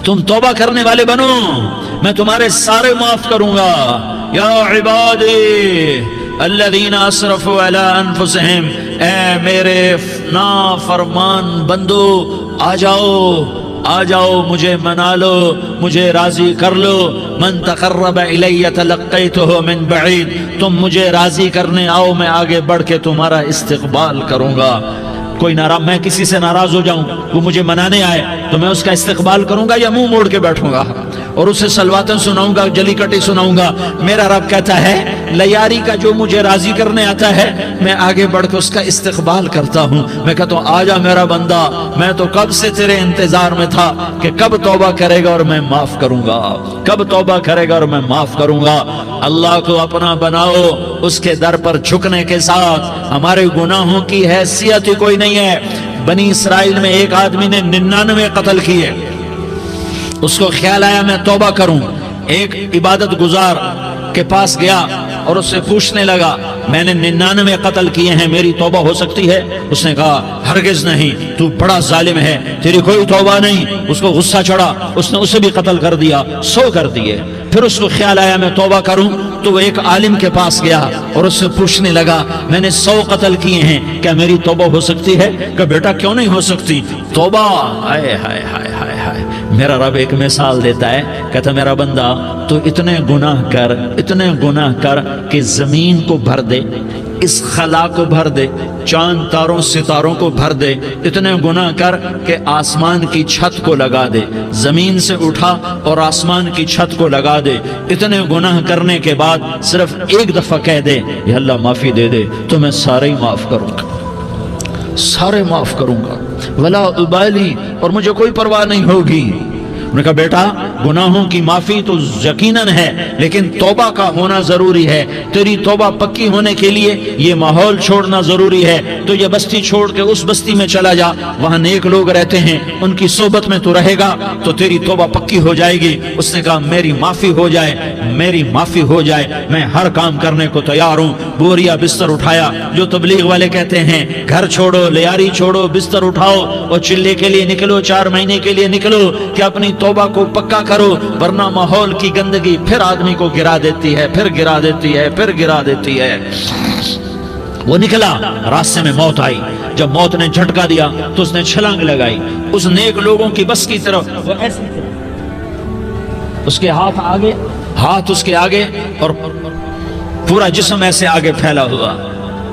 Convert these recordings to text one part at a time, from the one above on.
تم توبہ کرنے والے بنو، میں تمہارے سارے معاف کروں گا۔ یا عبادی الذین اسرفوا علی انفسہم، اے میرے نافرمان بندو آ جاؤ مجھے منا لو، مجھے راضی کر لو۔ من تقرب الی تلقیتہ من بعید، تم مجھے راضی کرنے آؤ، میں آگے بڑھ کے تمہارا استقبال کروں گا۔ کوئی ناراض، میں کسی سے ناراض ہو جاؤں، وہ مجھے منانے آئے تو میں اس کا استقبال کروں گا یا منہ موڑ کے بیٹھوں گا اور اسے سلواتیں سناؤں گا، جلی کٹی سناؤں گا؟ میرا رب کہتا ہے لیاری کا جو مجھے راضی کرنے آتا ہے میں آگے بڑھ کے اس کا استقبال کرتا ہوں۔ میں کہتا ہوں آجا میرا بندہ، میں تو کب سے تیرے انتظار میں تھا کہ کب توبہ کرے گا اور میں معاف کروں گا، کب توبہ کرے گا اور میں معاف کروں گا۔ اللہ کو اپنا بناؤ، اس کے در پر جھکنے کے ساتھ ہمارے گناہوں کی حیثیت ہی کوئی نہیں ہے۔ بنی اسرائیل میں ایک آدمی نے 99 قتل کیے، اس کو خیال آیا میں توبہ کروں، ایک عبادت گزار کے پاس گیا اور اس سے پوچھنے لگا میں نے 99 قتل کیے ہیں، میری توبہ ہو سکتی ہے؟ اس نے کہا ہرگز نہیں، تو بڑا ظالم ہے، تیری کوئی توبہ نہیں۔ اس کو غصہ چڑھا، اس نے اسے بھی قتل کر دیا، 100 کر دیے۔ پھر اس کو خیال آیا میں توبہ کروں تو وہ ایک عالم کے پاس گیا اور اس سے پوچھنے لگا میں نے 100 قتل کیے ہیں، کیا میری توبہ ہو سکتی ہے؟ کہ بیٹا کیوں نہیں ہو سکتی توبہ؟ ہائے ہائے ہائے ہائے ہائے۔ میرا رب ایک مثال دیتا ہے، کہتا میرا بندہ تو اتنے گناہ کر کہ زمین کو بھر دے، اس خلا کو بھر دے، چاند تاروں ستاروں کو بھر دے، اتنے گناہ کر کہ آسمان کی چھت کو لگا دے، زمین سے اٹھا اور آسمان کی چھت کو لگا دے۔ اتنے گناہ کرنے کے بعد صرف ایک دفعہ کہہ دے یا اللہ معافی دے دے تو میں سارے ہی معاف کروں گا، سارے معاف کروں گا، ولا ابالی، اور مجھے کوئی پرواہ نہیں ہوگی۔ انہوں نے کہا بیٹا گناہوں کی معافی تو یقیناً ہے لیکن توبہ کا ہونا ضروری ہے، تیری توبہ پکی ہونے کے لیے یہ ماحول چھوڑنا ضروری ہے۔ تو یہ بستی چھوڑ کے اس بستی میں چلا جا، وہاں نیک لوگ رہتے ہیں، ان کی صحبت میں تو رہے گا تو تیری توبہ پکی ہو جائے گی۔ اس نے کہا میری معافی ہو جائے، میری معافی ہو جائے، میں ہر کام کرنے کو تیار ہوں۔ بوریا بستر اٹھایا، جو تبلیغ والے کہتے ہیں گھر چھوڑو، لیاری چھوڑو، بستر اٹھاؤ اور چلے کے لیے نکلو، 4 مہینے کے لیے نکلو کہ اپنی توبہ کو پکا کرو، ورنہ ماحول کی گندگی پھر آدمی کو گرا دیتی ہے، پھر گرا دیتی ہے، پھر گرا دیتی ہے۔ وہ نکلا، راستے میں موت آئی، جب موت نے جھٹکا دیا تو اس نے چھلانگ لگائی اس نیک لوگوں کی بس کی طرف، وہ ایسے اس کے ہاتھ اس کے آگے اور پورا جسم ایسے آگے پھیلا ہوا۔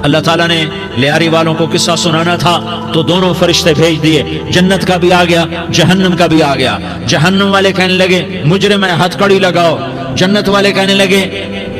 اللہ تعالیٰ نے لیاری والوں کو قصہ سنانا تھا تو دونوں فرشتے بھیج دیے، جنت کا بھی آ گیا، جہنم کا بھی آ گیا۔ جہنم والے کہنے لگے مجرم ہے ہتھ کڑی لگاؤ، جنت والے کہنے لگے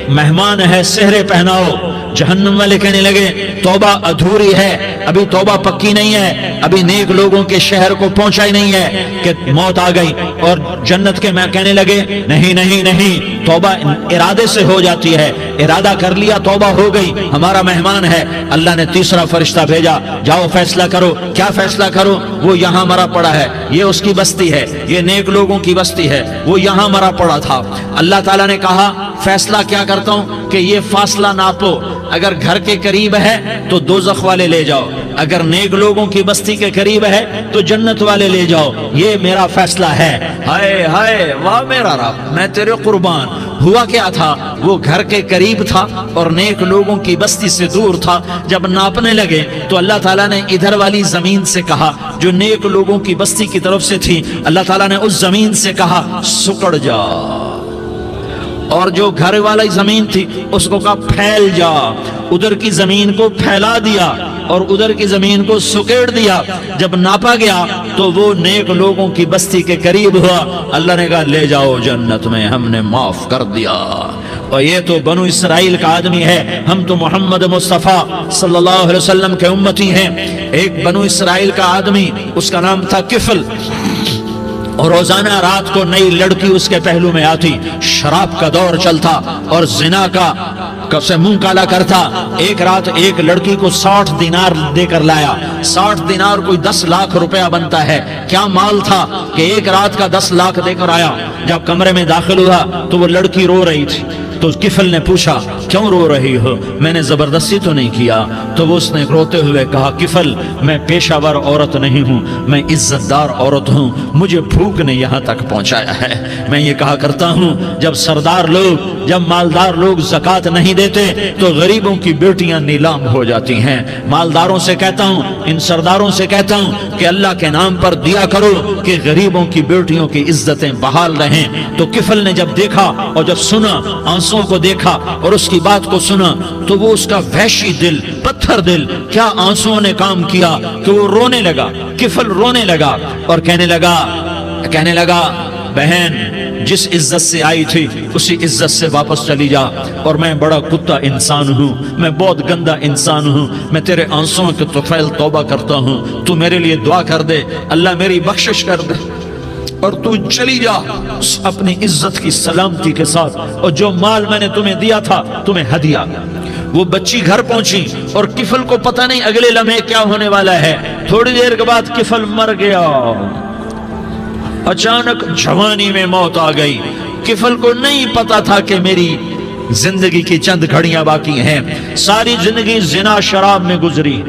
مہمان ہے سہرے پہناؤ۔ جہنم والے کہنے لگے توبہ ادھوری ہے، ابھی توبہ پکی نہیں ہے، ابھی نیک لوگوں کے شہر کو پہنچا ہی نہیں ہے کہ موت آ گئی۔ اور جنت کے میں کہنے لگے نہیں نہیں نہیں، توبہ ارادے سے ہو جاتی ہے، ارادہ کر لیا توبہ ہو گئی، ہمارا مہمان ہے۔ اللہ نے تیسرا فرشتہ بھیجا، جاؤ فیصلہ کرو۔ کیا فیصلہ کرو؟ وہ یہاں مرا پڑا ہے، یہ اس کی بستی ہے، یہ نیک لوگوں کی بستی ہے، وہ یہاں مرا پڑا تھا۔ اللہ تعالیٰ نے کہا فیصلہ کیا کرتا ہوں کہ یہ فاصلہ ناپو، اگر گھر کے قریب ہے تو دوزخ والے لے جاؤ، اگر نیک لوگوں کی بستی کے قریب ہے تو جنت والے لے جاؤ، یہ میرا فیصلہ ہے۔ ہائے ہائے واہ میرا رب، میں تیرے قربان۔ ہوا کیا تھا؟ وہ گھر کے قریب تھا اور نیک لوگوں کی بستی سے دور تھا۔ جب ناپنے لگے تو اللہ تعالیٰ نے ادھر والی زمین سے کہا جو نیک لوگوں کی بستی کی طرف سے تھی، اللہ تعالیٰ نے اس زمین سے کہا سکڑ جا، اور جو گھر والی زمین تھی اس کو کہا پھیل جا۔ ادھر کی زمین کو پھیلا دیا اور ادھر کی زمین کو سکیڑ دیا۔ جب ناپا گیا تو وہ نیک لوگوں کی بستی کے قریب ہوا۔ اللہ نے کہا لے جاؤ جنت میں، ہم نے معاف کر دیا۔ اور یہ تو بنو اسرائیل کا آدمی ہے، ہم تو محمد مصطفیٰ صلی اللہ علیہ وسلم کے امتی ہیں۔ ایک بنو اسرائیل کا آدمی، اس کا نام تھا کفل، اور روزانہ رات کو نئی لڑکی اس کے پہلو میں آتی، شراب کا دور چلتا اور زنا کا سے منہ کالا کرتا۔ ایک رات ایک لڑکی کو 60 دینار دے کر لایا۔ 60 دینار کوئی 10 لاکھ روپیہ بنتا ہے۔ کیا مال تھا کہ ایک رات کا 10 لاکھ دے کر آیا۔ جب کمرے میں داخل ہوا تو وہ لڑکی رو رہی تھی، تو کفل نے پوچھا کیوں رو رہی ہو؟ میں نے زبردستی تو نہیں کیا۔ تو وہ اس نے روتے ہوئے کہا کفل میں پیشہ ور عورت نہیں ہوں، میں عزت دار عورت ہوں، مجھے بھوک نے یہاں تک پہنچایا ہے۔ میں یہ کہا کرتا ہوں جب سردار لوگ، جب مالدار لوگ زکوٰۃ نہیں دیتے تو غریبوں کی بیٹیاں نیلام ہو جاتی ہیں۔ مالداروں سے کہتا ہوں، ان سرداروں سے کہتا ہوں کہ اللہ کے نام پر دیا کرو کہ غریبوں کی بیٹیوں کی عزتیں بحال رہیں۔ تو کفل نے جب دیکھا اور جب سنا، آنسوں کو دیکھا اور اس کی بات کو سنا، تو وہ اس کا وحشی دل، پتھر دل، کیا آنسوں نے کام کیا کہ وہ رونے لگا۔ کفل رونے لگا اور کہنے لگا بہن جس عزت سے آئی تھی اسی عزت سے واپس چلی جا، اور میں بڑا کتا انسان ہوں، میں بہت گندا انسان ہوں، میں تیرے آنسوں کے طفیل توبہ کرتا ہوں، تو میرے لیے دعا کر دے، اللہ میری بخشش کر دے، اور تو چلی جا اپنی عزت کی سلامتی کے ساتھ، اور جو مال میں نے تمہیں دیا تھا تمہیں ہدیہ۔ وہ بچی گھر پہنچی اور کفل کو پتہ نہیں اگلے لمحے کیا ہونے والا ہے۔ تھوڑی دیر کے بعد کفل مر گیا، اچانک جوانی میں موت آ گئی۔ کفل کو نہیں پتا تھا کہ میری زندگی کی چند گھڑیاں باقی ہیں، ساری زندگی زنا شراب میں گزری،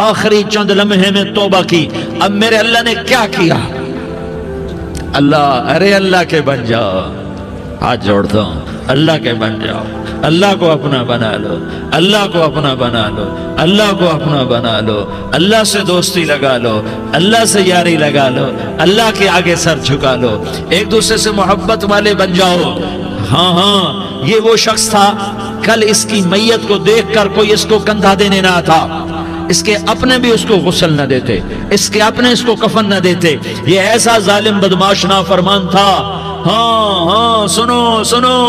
آخری چند لمحے میں توبہ کی۔ اب میرے اللہ نے کیا کیا؟ اللہ کے بن جاؤ، ہاتھ جوڑتا ہوں، اللہ کے بن جاؤ، اللہ کو اپنا بنا لو، اللہ کو اپنا بنا لو، اللہ کو اپنا بنا لو، اللہ سے دوستی لگا لو، اللہ سے یاری لگا لو، اللہ کے آگے سر جھکا لو، ایک دوسرے سے محبت والے بن جاؤ۔ ہاں یہ وہ شخص تھا، کل اس کی میت کو دیکھ کر کوئی اس کو کندھا دینے نہ تھا، اس کے اپنے بھی اس کو غسل نہ دیتے، اس کے اپنے اس کو کفن نہ دیتے، یہ ایسا ظالم بدماش نافرمان تھا۔ ہاں سنو،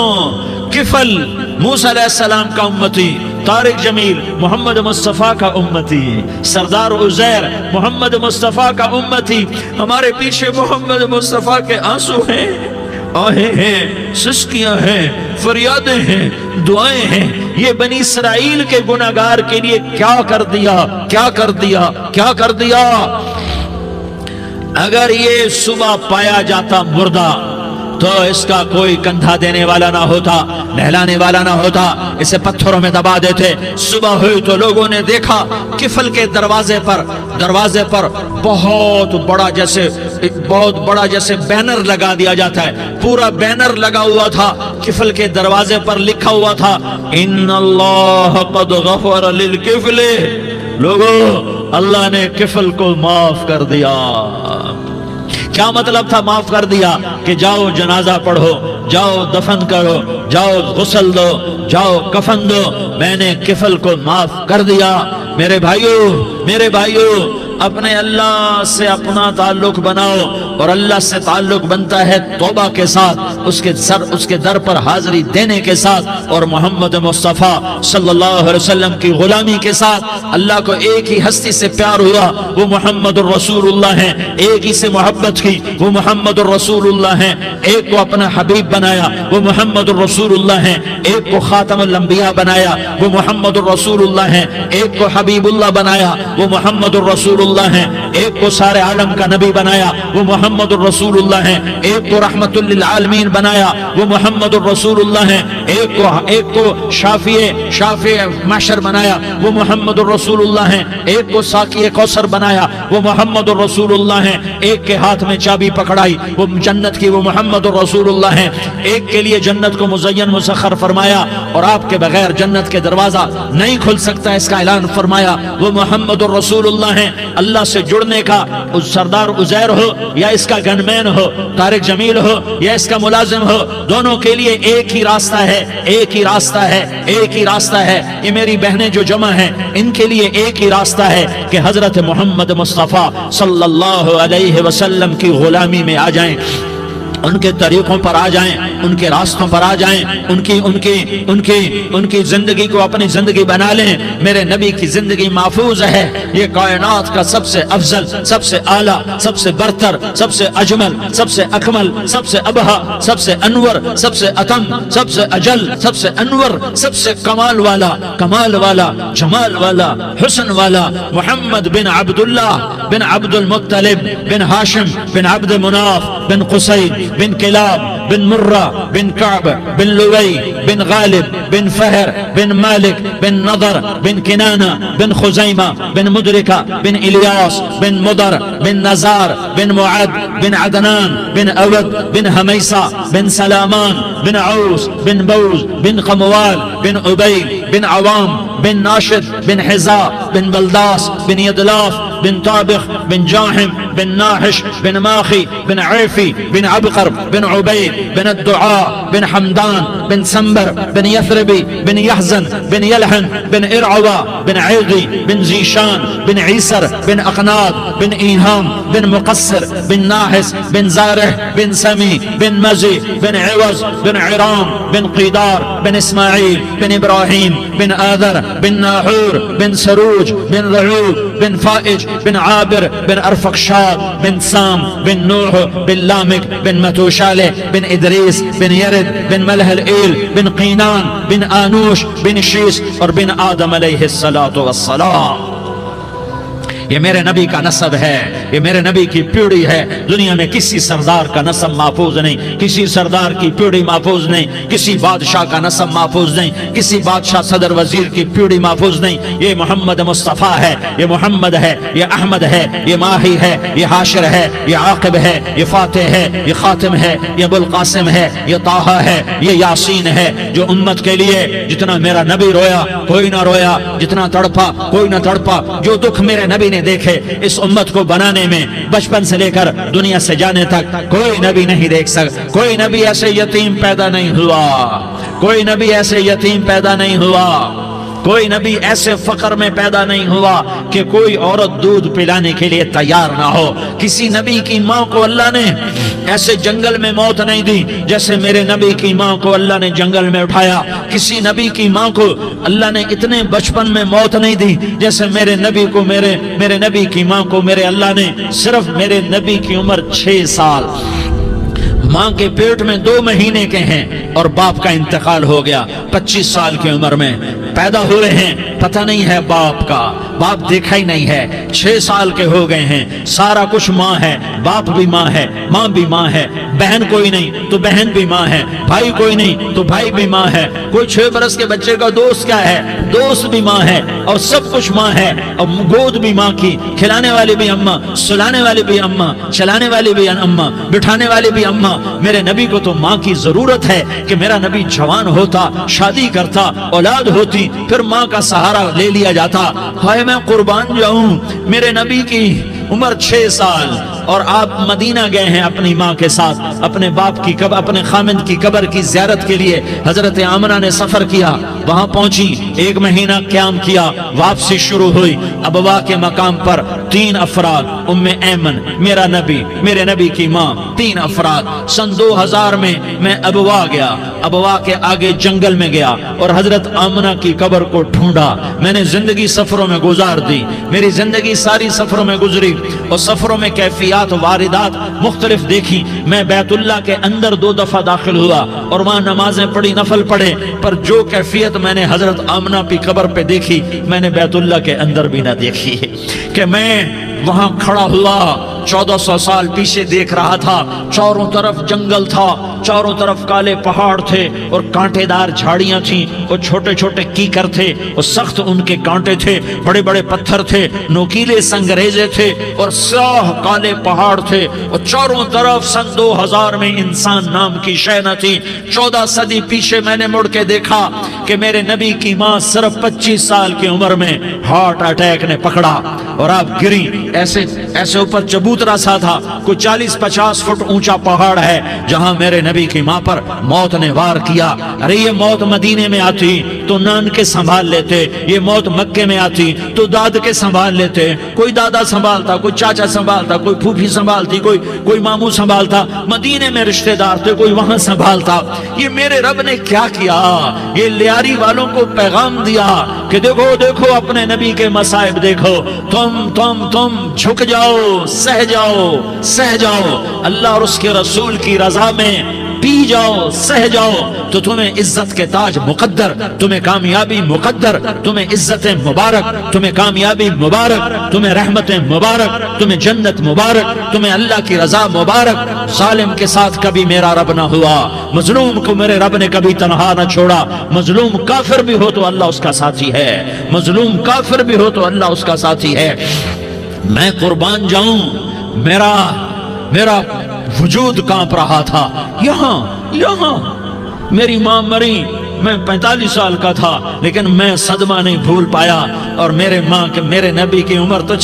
کفل موسیٰ علیہ السلام کا امتی، طارق جمیل محمد مصطفیٰ کا امتی، سردار عزیر محمد مصطفیٰ کا امتی، ہمارے پیچھے محمد مصطفیٰ کے آنسو ہیں، آہیں ہیں، سسکیاں ہیں، فریادیں ہیں، دعائیں ہیں۔ یہ بنی اسرائیل کے گناہگار کے لیے کیا کر دیا۔ اگر یہ صبح پایا جاتا مردہ تو اس کا کوئی کندھا دینے والا نہ ہوتا، نہلانے والا نہ ہوتا، اسے پتھروں میں دبا دیتے۔ صبح ہوئی تو لوگوں نے دیکھا کفل کے دروازے پر بہت بڑا جیسے بینر لگا دیا جاتا ہے، پورا بینر لگا ہوا تھا، کفل کے دروازے پر لکھا ہوا تھا ان اللہ قد غفر للکفل، لوگوں اللہ نے کفل کو معاف کر دیا۔ کیا مطلب تھا معاف کر دیا؟ کہ جاؤ جنازہ پڑھو، جاؤ دفن کرو، جاؤ غسل دو، جاؤ کفن دو، میں نے کفل کو معاف کر دیا۔ میرے بھائیو اپنے اللہ سے اپنا تعلق بناؤ، اور اللہ سے تعلق بنتا ہے توبہ کے ساتھ، اس کے در پر حاضری دینے کے ساتھ، اور محمد مصطفیٰ صلی اللہ علیہ وسلم کی غلامی کے ساتھ۔ اللہ کو ایک ہی ہستی سے پیار ہوا، وہ محمد الرسول اللہ ہیں، ایک ہی سے محبت کی، وہ محمد الرسول اللہ ہیں، ایک کو اپنا حبیب بنایا، وہ محمد الرسول اللہ ہیں، ایک کو خاتم الانبیاء بنایا، وہ محمد الرسول اللہ ہیں، ایک کو حبیب اللہ بنایا، وہ محمد الرسول اللہ ہیں، ایک کو سارے عالم کا نبی بنایا، وہ محمد الرسول اللہ ہیں، ایک کو رحمت للعالمین بنایا، وہ محمد الرسول اللہ ہیں، ایک کو شافع محشر بنایا، وہ محمد الرسول اللہ ہیں، ایک کو ساقی کوثر بنایا، وہ محمد الرسول اللہ ہیں، ایک کے ہاتھ میں چابی پکڑائی، وہ جنت کی، وہ محمد الرسول اللہ ہیں، ایک کے لیے جنت کو مزین مسخر فرمایا، اور آپ کے بغیر جنت کے دروازہ نہیں کھل سکتا، اس کا اعلان فرمایا، وہ محمد الرسول اللہ ہیں۔ اللہ سے جڑنے کا سردار عزیر ہو یا اس کا گنمین ہو، طارق جمیل ہو یا اس کا ملازم ہو، دونوں کے لیے ایک ہی راستہ ہے۔ یہ میری بہنیں جو جمع ہیں ان کے لیے ایک ہی راستہ ہے کہ حضرت محمد مصطفیٰ صلی اللہ علیہ وسلم کی غلامی میں آ جائیں، ان کے طریقوں پر آ جائیں، ان کے راستوں پر آ جائیں، ان کی زندگی کو اپنی زندگی بنا لیں۔ میرے نبی کی زندگی محفوظ ہے، یہ کائنات کا سب سے افضل، سب سے اعلیٰ، سب سے برتر، سب سے اجمل، سب سے اکمل، سب سے ابہا، سب سے انور، سب سے اتم، سب سے اجل، سب سے انور، سب سے کمال والا، جمال والا، حسن والا، محمد بن عبداللہ بن عبد المطلب بن ہاشم بن عبد مناف بن قصی بن کلاب بن مرة بن كعب بن لؤي بن غالب بن فهر بن مالك بن نضر بن كنانة بن خزيمة بن مدركة بن إلياس بن مضر بن نزار بن معد بن عدنان بن أود بن هميصة بن سلامان بن عوس بن بوز بن قموال بن أبي بن عوام بن ناشد بن حزاء بن بلداس بن يدلاف بن طابخ بن جاحم بن ناحش بن ماخي بن عيفي بن عبقر بن عبيد بن الدعاء بن حمدان بن سنبر بن يثربي بن يحزن بن يلحن بن إرعوى بن عيغي بن زيشان بن عيسر بن أقناط بن إيهام بن مقصر بن ناحس بن زارح بن سمي بن مزي بن عوز بن عرام بن قيدار بن إسماعيل بن إبراهيم بن آذر بن ناحور بن سروج بن رعوب بن فائج بن عابر بن أرفقشاد بن سام بن نوح بن لامك بن متوشالة بن إدريس بن يرد بن ملهلئيل بن قينان بن آنوش بن شيس اور بن آدم علیہ الصلاة والسلام. یہ میرے نبی کا نسب ہے، یہ میرے نبی کی پیڑھی ہے. دنیا میں کسی سردار کا نسب محفوظ نہیں، کسی سردار کی پیڑھی محفوظ نہیں، کسی بادشاہ کا نسب محفوظ نہیں، کسی بادشاہ صدر وزیر کی پیڑھی محفوظ نہیں. یہ محمد مصطفیٰ ہے، یہ محمد ہے، یہ احمد ہے، یہ ماہی ہے، یہ حاشر ہے، یہ عاقب ہے، یہ فاتح ہے، یہ خاتم ہے، یہ ابو القاسم ہے، یہ طٰہٰ ہے، یہ یاسین ہے. جو امت کے لیے جتنا میرا نبی رویا کوئی نہ رویا، جتنا تڑپا کوئی نہ تڑپا، جو دکھ میرے نبی نے دیکھے اس امت کو بنانے میں، بچپن سے لے کر دنیا سے جانے تک کوئی نبی نہیں دیکھ سکتا. کوئی نبی ایسے یتیم پیدا نہیں ہوا، کوئی نبی ایسے یتیم پیدا نہیں ہوا، کوئی نبی ایسے فقر میں پیدا نہیں ہوا کہ کوئی عورت دودھ پلانے کے لیے تیار نہ ہو. کسی نبی کی ماں کو اللہ نے ایسے جنگل میں موت نہیں دی جیسے میرے نبی کی ماں کو اللہ نے جنگل میں اٹھایا. کسی نبی کی ماں کو اللہ نے اتنے بچپن میں موت نہیں دی جیسے میرے نبی کو میرے نبی کی ماں کو میرے اللہ نے صرف میرے نبی کی عمر 6 سال، ماں کے پیٹ میں 2 مہینے کے ہیں اور باپ کا انتقال ہو گیا 25 سال کی عمر میں. پیدا ہوئے ہیں، پتہ نہیں ہے باپ کا، باپ دیکھا ہی نہیں ہے. 6 سال کے ہو گئے ہیں، سارا کچھ ماں ہے، باپ بھی ماں ہے، ماں بھی ماں ہے. بہن کوئی نہیں تو بہن بھی ماں ہے، بھائی کوئی نہیں تو بھائی بھی ماں ہے. کوئی 6 برس کے بچے کا دوست کیا ہے، دوست بھی ماں ہے، اور سب کچھ ماں ہے. اور گود بھی ماں کی، کھلانے والی بھی اماں، سلانے والی بھی اماں، چلانے والی بھی اماں، بٹھانے والی بھی اماں. میرے نبی کو تو ماں کی ضرورت ہے کہ میرا نبی جوان ہوتا، شادی کرتا، اولاد ہوتی، پھر ماں کا سہارا لے لیا جاتا. ہائے میں قربان جاؤں، میرے نبی کی عمر 6 سال اور آپ مدینہ گئے ہیں اپنی ماں کے ساتھ، اپنے باپ کی اپنے خامند کی قبر کی زیارت کے لیے. حضرت آمنہ نے سفر کیا، وہاں پہنچی، 1 مہینہ قیام کیا، واپسی شروع ہوئی. ابوا کے مقام پر 3 افراد، ام ایمن، میرا نبی، میرے نبی کی ماں، 3 افراد. سن 2000 میں ابوا گیا، ابوا کے آگے جنگل میں گیا اور حضرت آمنہ کی قبر کو ڈھونڈا. میں نے زندگی سفروں میں گزار دی، میری زندگی ساری سفروں میں گزری اور سفروں میں کیفیات واردات مختلف دیکھی. میں بیت اللہ کے اندر 2 دفعہ داخل ہوا اور وہاں نمازیں پڑھی، نفل پڑھے، پر جو کیفیت میں نے حضرت آمنہ کی قبر پہ دیکھی میں نے بیت اللہ کے اندر بھی نہ دیکھی. کہ میں وہاں کھڑا ہوا 1400 سال پیچھے دیکھ رہا تھا، چاروں طرف جنگل تھا، چاروں طرف کالے پہاڑ تھے اور کانٹے دار جھاڑیاں تھیں اور چھوٹے چھوٹے کیکر تھے اور سخت ان کے کانٹے تھے، بڑے بڑے پتھر تھے، نوکیلے سنگریزے تھے اور سیاہ کالے پہاڑ تھے اور چاروں طرف. سن 2000 میں انسان نام کی شے نہ تھی. 14 صدی پیچھے میں نے مڑ کے دیکھا کہ میرے نبی کی ماں صرف 25 سال کی عمر میں ہارٹ اٹیک نے پکڑا اور آپ گری. ایسے اوپر چبوترا سا تھا، کوئی 40-50 فٹ اونچا پہاڑ ہے جہاں میرے نبی کی ماں پر موت نے وار کیا. ارے یہ موت مدینے میں آتی تو نان کے سنبھال لیتے، یہ موت مکے میں آتی تو داد کے سنبھال لیتے. کوئی دادا سنبھالتا، کوئی چاچا سنبھالتا، کوئی پھوپھی سنبھالتی، کوئی ماموں سنبھالتا. مدینے میں رشتہ دار تھے، کوئی وہاں سنبھالتا. یہ میرے رب نے کیا کیا؟ یہ لیاری والوں کو پیغام دیا کہ دیکھو دیکھو اپنے نبی کے مصائب دیکھو، تم جھک جاؤ، سہ جاؤ. اللہ اور اس کے رسول کی رضا میں پی جاؤ سہ جاؤ تو تمہیں عزت کے تاج مقدر، تمہیں کامیابی مقدر، تمہیں عزت مبارک، تمہیں کامیابی مبارک، تمہیں رحمت مبارک، تمہیں جنت مبارک، تمہیں اللہ کی رضا مبارک۔ ظالم کے ساتھ کبھی میرا رب نہ ہوا، مظلوم کو میرے رب نے کبھی تنہا نہ چھوڑا۔ مظلوم کافر بھی ہو تو اللہ اس کا ساتھی ہے، مظلوم کافر بھی ہو تو اللہ اس کا ساتھی ہے۔ میں قربان جاؤں، میرا وجود کانپ رہا تھا۔ یہاں میری ماں مری، میں 45 سال کا تھا، لیکن میں صدمہ نہیں بھول پایا۔ اور میرے نبی کی عمر تو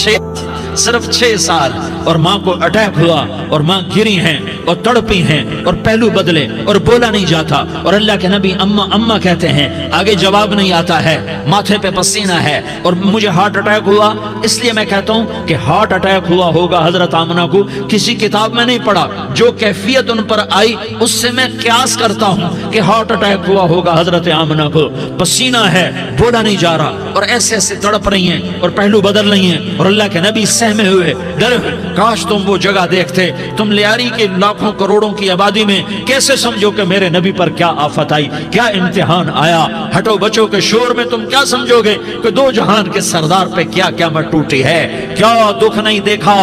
صرف 6 سال، اور ماں کو اٹیک ہوا اور ماں گری ہیں اور تڑپی ہیں اور پہلو بدلے اور بولا نہیں جاتا، اور اللہ کے نبی اماں اماں کہتے ہیں، آگے جواب نہیں آتا ہے، ماتھے پہ پسینہ ہے، اور مجھے ہارٹ اٹیک ہوا۔ اس لیے میں کہتا ہوں کہ ہارٹ اٹیک ہوا ہوگا حضرت آمنہ کو، کسی کتاب میں نہیں پڑھا، جو کیفیت ان پر آئی اس سے میں قیاس کرتا ہوں کہ ہارٹ اٹیک ہوا ہوگا حضرت آمنہ کو۔ پسینہ ہے، بولا نہیں جا رہا، اور ایسے ایسے تڑپ رہی ہیں اور پہلو بدل رہی ہیں، اور اللہ کے نبی سہمے ہوئے ڈرے ہوئے۔ کاش تم وہ جگہ دیکھتے، تم لیاری کے لاکھوں کروڑوں کی آبادی میں کیسے سمجھو کہ میرے نبی پر کیا آفت آئی، کیا امتحان آیا۔ ہٹو بچوں کے شور میں تم کیا سمجھو گے کہ دو جہان کے سردار پہ کیا قیامت ٹوٹی ہے۔ کیا دکھ نہیں دیکھا،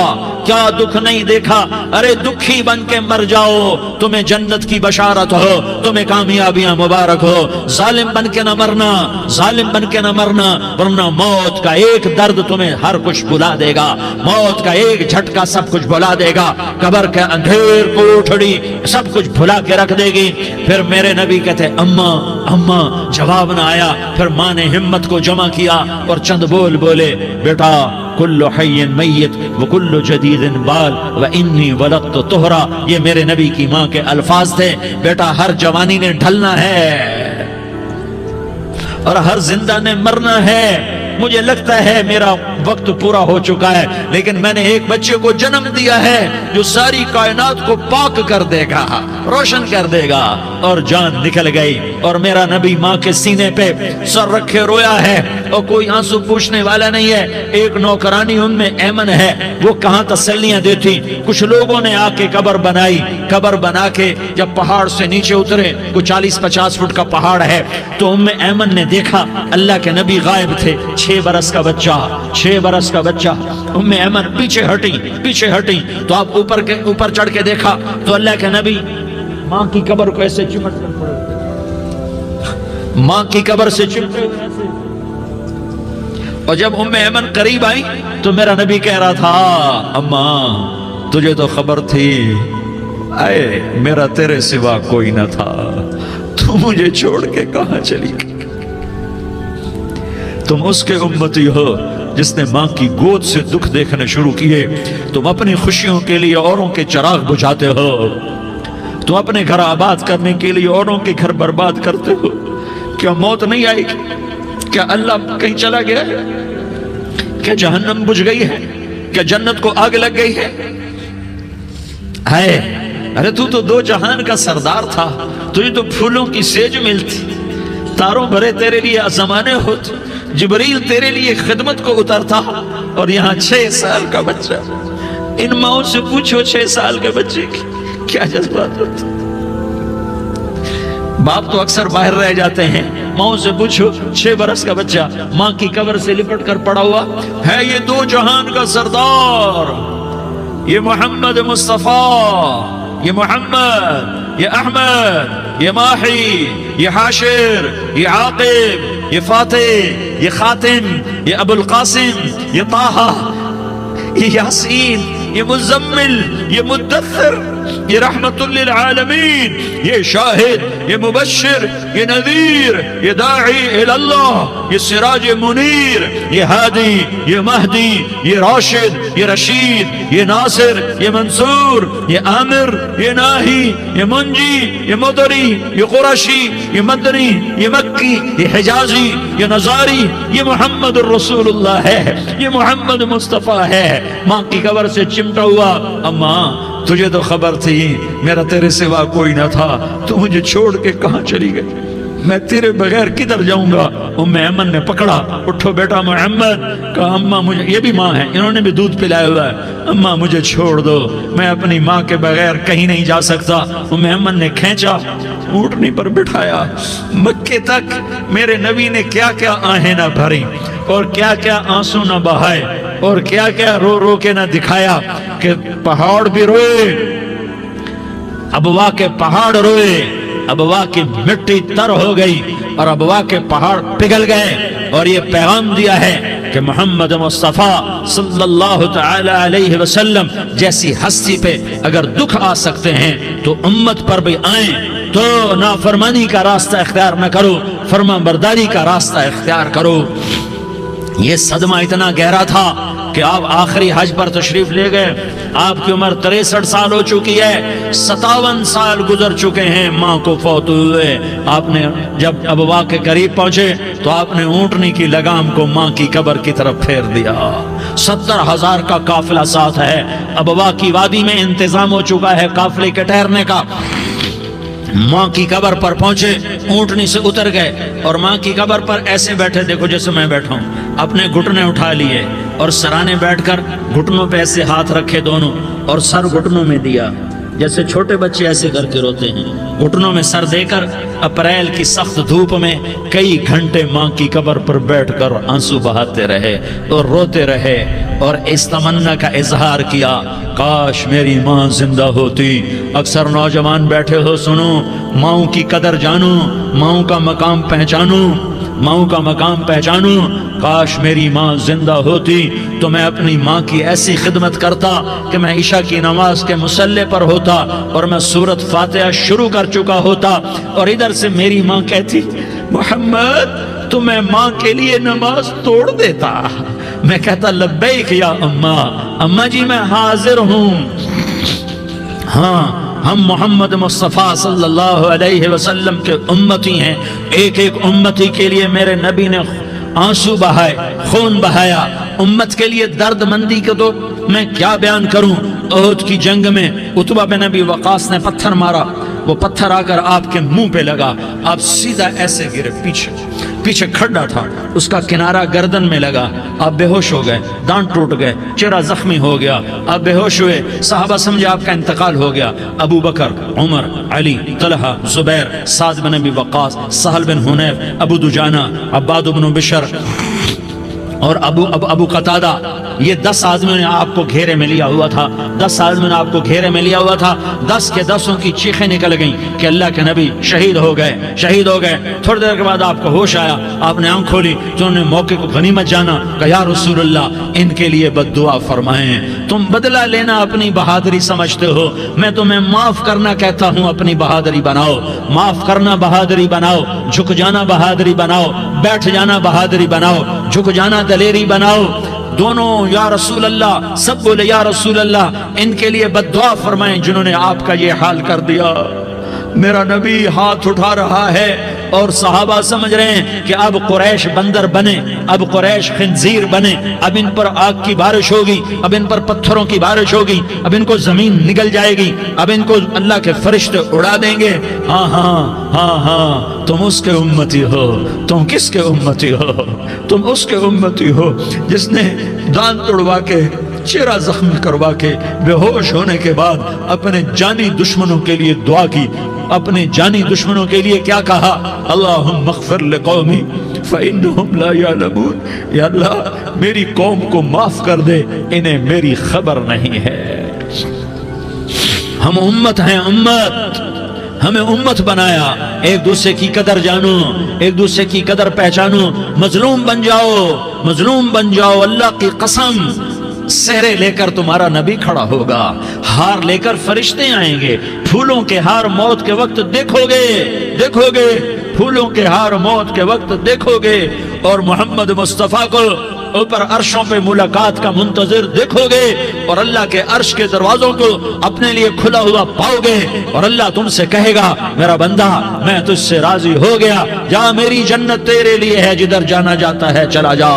کیا دکھ نہیں دیکھا۔ ارے دکھی بن کے مر جاؤ، تمہیں جنت کی بشارت ہو، تمہیں کامیابیاں مبارک ہو۔ ظالم بن کے نہ مرنا، ظالم بن کے نہ مرنا، ورنہ موت کا ایک درد تمہیں ہر کچھ بھلا دے گا، موت کا ایک جھٹکا سب کچھ بھلا دے گا، قبر کے اندھیر کوٹھڑی سب کچھ بھلا کے رکھ دے گی۔ پھر میرے نبی کہتے اماں اماں، جواب نہ آیا۔ پھر ماں نے ہمت کو جمع کیا اور چند بول بولے، بیٹا کل حی میت وکل جدید بال وانی ولدت طہرا۔ یہ میرے نبی کی ماں کے الفاظ تھے، بیٹا ہر جوانی نے ڈھلنا ہے اور ہر زندہ نے مرنا ہے۔ مجھے لگتا ہے میرا وقت پورا ہو چکا ہے، لیکن میں نے ایک بچے کو جنم دیا ہے جو ساری کائنات کو پاک کر دے گا، روشن کر دے گا۔ اور جان نکل گئی، اور میرا نبی ماں کے سینے پہ سر رکھے رویا ہے، اور کوئی آنسو پوچھنے والا نہیں ہے۔ ایک نوکرانی ان میں ایمن ہے، وہ کہاں تسلیاں دیتی۔ کچھ لوگوں نے آ کے قبر بنائی، قبر بنا کے جب پہاڑ سے نیچے اترے، کوئی 40-50 فٹ کا پہاڑ ہے، تو ایمن نے دیکھا اللہ کے نبی غائب تھے۔ 6 برس کا بچہ، ایمن پیچھے ہٹی تو آپ اوپر چڑھ کے دیکھا تو اللہ کے نبی ماں کی قبر کو ایسے چمٹ کر پڑے، ماں کی قبر سے چمٹے ہوئے ایسے۔ اور جب ایمن قریب آئی تو میرا نبی کہہ رہا تھا، اماں تجھے تو خبر تھی، اے میرا تیرے سوا کوئی نہ تھا، تو مجھے چھوڑ کے کہاں چلی گئی۔ تم اس کے امتی ہو جس نے ماں کی گود سے دکھ دیکھنے شروع کیے۔ تم اپنی خوشیوں کے لیے اوروں کے چراغ بجھاتے ہو، تم اپنے گھر آباد کرنے کے لیے اوروں کے گھر برباد کرتے ہو۔ کیا موت نہیں آئی؟ کیا اللہ کہیں چلا گیا ہے؟ کیا جہنم بجھ گئی ہے؟ کیا جنت کو آگ لگ گئی ہے؟ ارے تو 2 جہان کا سردار تھا، تجھے تو پھولوں کی سیج ملتی، تاروں بھرے تیرے لیے زمانے ہوتے، جبریل تیرے لیے خدمت کو اترتا، اور یہاں 6 سال کا بچہ۔ ان ماؤں سے پوچھو 6 سال کے بچے کی کیا جذبات ہوتے۔ باپ تو اکثر باہر رہ جاتے ہیں، ماؤں سے پوچھو 6 برس کا بچہ ماں کی قبر سے لپٹ کر پڑا ہوا ہے۔ یہ 2 جہان کا سردار، یہ محمد مصطفیٰ، یہ محمد، یہ احمد، یہ ماہی، یہ حاشر، یہ عاقب، یہ فاتح، یہ خاتم، یہ ابو القاسم، یہ طہ، یہ یاسین، یہ مزمل، یہ مدثر، یہ رحمت للعالمین، یہ شاہد، یہ مبشر، یہ نذیر، یہ داعی اللہ، یہ سراج منیر، یہ ہادی، یہ مہدی، یہ راشد، یہ رشید، یہ ناصر، یہ منصور، یہ عامر، یہ ناہی، یہ منجی، یہ مدری، یہ قرشی، یہ مدنی، یہ مکی، یہ حجازی، یہ نظاری، یہ محمد الرسول اللہ ہے، یہ محمد مصطفیٰ ہے۔ ماں کی قبر سے چمٹا ہوا، اماں تجھے تو خبر تھی میرا تیرے سوا کوئی نہ تھا، تو مجھے چھوڑ کے کہاں چلی گئی، میں تیرے بغیر کدھر جاؤں گا؟ ام ایمن نے پکڑا، اٹھو بیٹا محمد، کہا اماں مجھے، یہ بھی ماں ہے، انہوں نے بھی دودھ پلایا ہوا ہے، اماں مجھے چھوڑ دو، میں اپنی ماں کے بغیر کہیں نہیں جا سکتا۔ ام ایمن نے کھینچا، اونٹنی پر بٹھایا، مکے تک میرے نبی نے کیا کیا آہیں نہ بھری اور کیا کیا آنسو نہ بہائے اور کیا کیا رو رو کے نہ دکھایا کہ پہاڑ بھی روئے، ابوا کے پہاڑ روئے، ابوا کی مٹی تر ہو گئی اور ابوا کے پہاڑ پگھل گئے، اور یہ پیغام دیا ہے کہ محمد مصطفیٰ صلی اللہ تعالی علیہ وسلم جیسی ہستی پہ اگر دکھ آ سکتے ہیں تو امت پر بھی آئیں، تو نافرمانی کا راستہ اختیار نہ کرو، فرما برداری کا راستہ اختیار کرو۔ یہ صدمہ اتنا گہرا تھا کہ آپ آخری حج پر تشریف لے گئے، آپ کی عمر 63 سال ہو چکی ہے، 57 سال گزر چکے ہیں ماں کو فوت ہوئے۔ آپ نے جب ابوا کے قریب پہنچے تو آپ نے اونٹنی کی لگام کو ماں کی قبر کی طرف پھیر دیا۔ 70,000 کا قافلہ ساتھ ہے، ابوا کی وادی میں انتظام ہو چکا ہے قافلے کے ٹھہرنے کا۔ ماں کی قبر پر پہنچے، اونٹنی سے اتر گئے اور ماں کی قبر پر ایسے بیٹھے، دیکھو جیسے میں بیٹھا ہوں، اپنے گھٹنے اٹھا لیے اور سرانے بیٹھ کر گھٹنوں پہ ایسے ہاتھ رکھے دونوں اور سر گھٹنوں میں دیا، جیسے چھوٹے بچے ایسے کر کے روتے ہیں، گھٹنوں میں سر دے کر اپریل کی سخت دھوپ میں کئی گھنٹے ماں کی قبر پر بیٹھ کر آنسو بہاتے رہے اور روتے رہے اور اس تمنا کا اظہار کیا، کاش میری ماں زندہ ہوتی۔ اکثر نوجوان بیٹھے ہو، سنو، ماؤں کی قدر جانو، ماؤں کا مقام پہچانو، ماؤں کا مقام پہچانو۔ کاش میری ماں زندہ ہوتی تو میں اپنی ماں کی ایسی خدمت کرتا کہ میں عشاء کی نماز کے مصلی پر ہوتا اور میں سورۃ فاتحہ شروع کر چکا ہوتا اور ادھر سے میری ماں کہتی، محمد تو میں ماں کے لیے نماز توڑ دیتا۔ میں کہتا، لبیک یا اماں، اماں جی میں حاضر ہوں۔ ہاں، ہم محمد مصطفیٰ صلی اللہ علیہ وسلم کے امتی ہیں، ایک ایک امتی کے لیے میرے نبی نے آنسو بہائے، خون بہایا، امت کے لیے درد مندی کو تو میں کیا بیان کروں۔ احد کی جنگ میں عتبہ بن ابی وقاص نے پتھر مارا، وہ پتھر آ کر آپ کے منہ پہ لگا، آپ سیدھا ایسے گرے، پیچھے کھڈا تھا، اس کا کنارہ گردن میں لگا، آپ بے ہوش ہو گئے، دانت ٹوٹ گئے، چہرہ زخمی ہو گیا، آپ بے ہوش ہوئے، صحابہ سمجھے آپ کا انتقال ہو گیا۔ ابو بکر، عمر، علی، طلحہ، زبیر، سعد بن ابی وقاص، سہل بن حنیف، ابو دجانہ، عباد بن بشر اور ابو قتادہ، یہ 10 آدمیوں نے آپ کو گھیرے میں لیا ہوا تھا، 10 آدمیوں نے آپ کو گھیرے میں لیا ہوا تھا، 10 کے 10 کی چیخیں نکل گئیں کہ اللہ کے نبی شہید ہو گئے، شہید ہو گئے۔ تھوڑی دیر کے بعد آپ کو ہوش آیا، آپ نے آنکھ کھولی تو انہوں نے موقع کو غنیمت جانا، کہ یا رسول اللہ ان کے لیے بد دعا فرمائیں۔ تم بدلہ لینا اپنی بہادری سمجھتے ہو، میں تمہیں معاف کرنا کہتا ہوں، اپنی بہادری بناؤ، معاف کرنا بہادری بناؤ، جھک جانا بہادری بناؤ، بیٹھ جانا بہادری بناؤ، جھک جانا دلیری بناؤ۔ دونوں یا رسول اللہ، سب بولے یا رسول اللہ، ان کے لیے بد دعا فرمائیں جنہوں نے آپ کا یہ حال کر دیا۔ میرا نبی ہاتھ اٹھا رہا ہے اور صحابہ سمجھ رہے ہیں کہ اب قریش بندر بنے، اب قریش خنزیر بنے، اب ان پر آگ کی بارش ہوگی، اب ان پر پتھروں کی بارش ہوگی، اب ان کو زمین نگل جائے گی، اب ان کو اللہ کے فرشتے اڑا دیں گے۔ ہاں ہاں ہاں ہاں، تم اس کے امتی ہو۔ تم کس کے امتی ہو؟ تم اس کے امتی ہو جس نے دانت توڑوا کے، چہرہ زخمی کروا کے، بے ہوش ہونے کے بعد اپنے جانی دشمنوں کے لیے دعا کی، اپنے جانی دشمنوں کے لیے کیا کہا؟ اللہم اغفر لقومی فإنہم لا یعلمون، یا اللہ میری قوم کو معاف کر دے، انہیں میری خبر نہیں ہے۔ ہم امت ہیں، امت، ہمیں امت بنایا، ایک دوسرے کی قدر جانو، ایک دوسرے کی قدر پہچانو، مظلوم بن جاؤ، مظلوم بن جاؤ، اللہ کی قسم سہرے لے کر تمہارا نبی کھڑا ہوگا، ہار لے کر فرشتے آئیں گے، پھولوں کے ہار موت کے وقت دیکھو گے، دیکھو گے، پھولوں کے ہار موت کے وقت دیکھو گے، اور محمد مصطفیٰ کو اوپر عرشوں پہ ملاقات کا منتظر دیکھو گے، اور اللہ کے عرش کے دروازوں کو اپنے لیے کھلا ہوا پاؤ گے، اور اللہ تم سے کہے گا، میرا بندہ میں تجھ سے راضی ہو گیا، جا میری جنت تیرے لیے ہے، جدھر جانا جاتا ہے چلا جا۔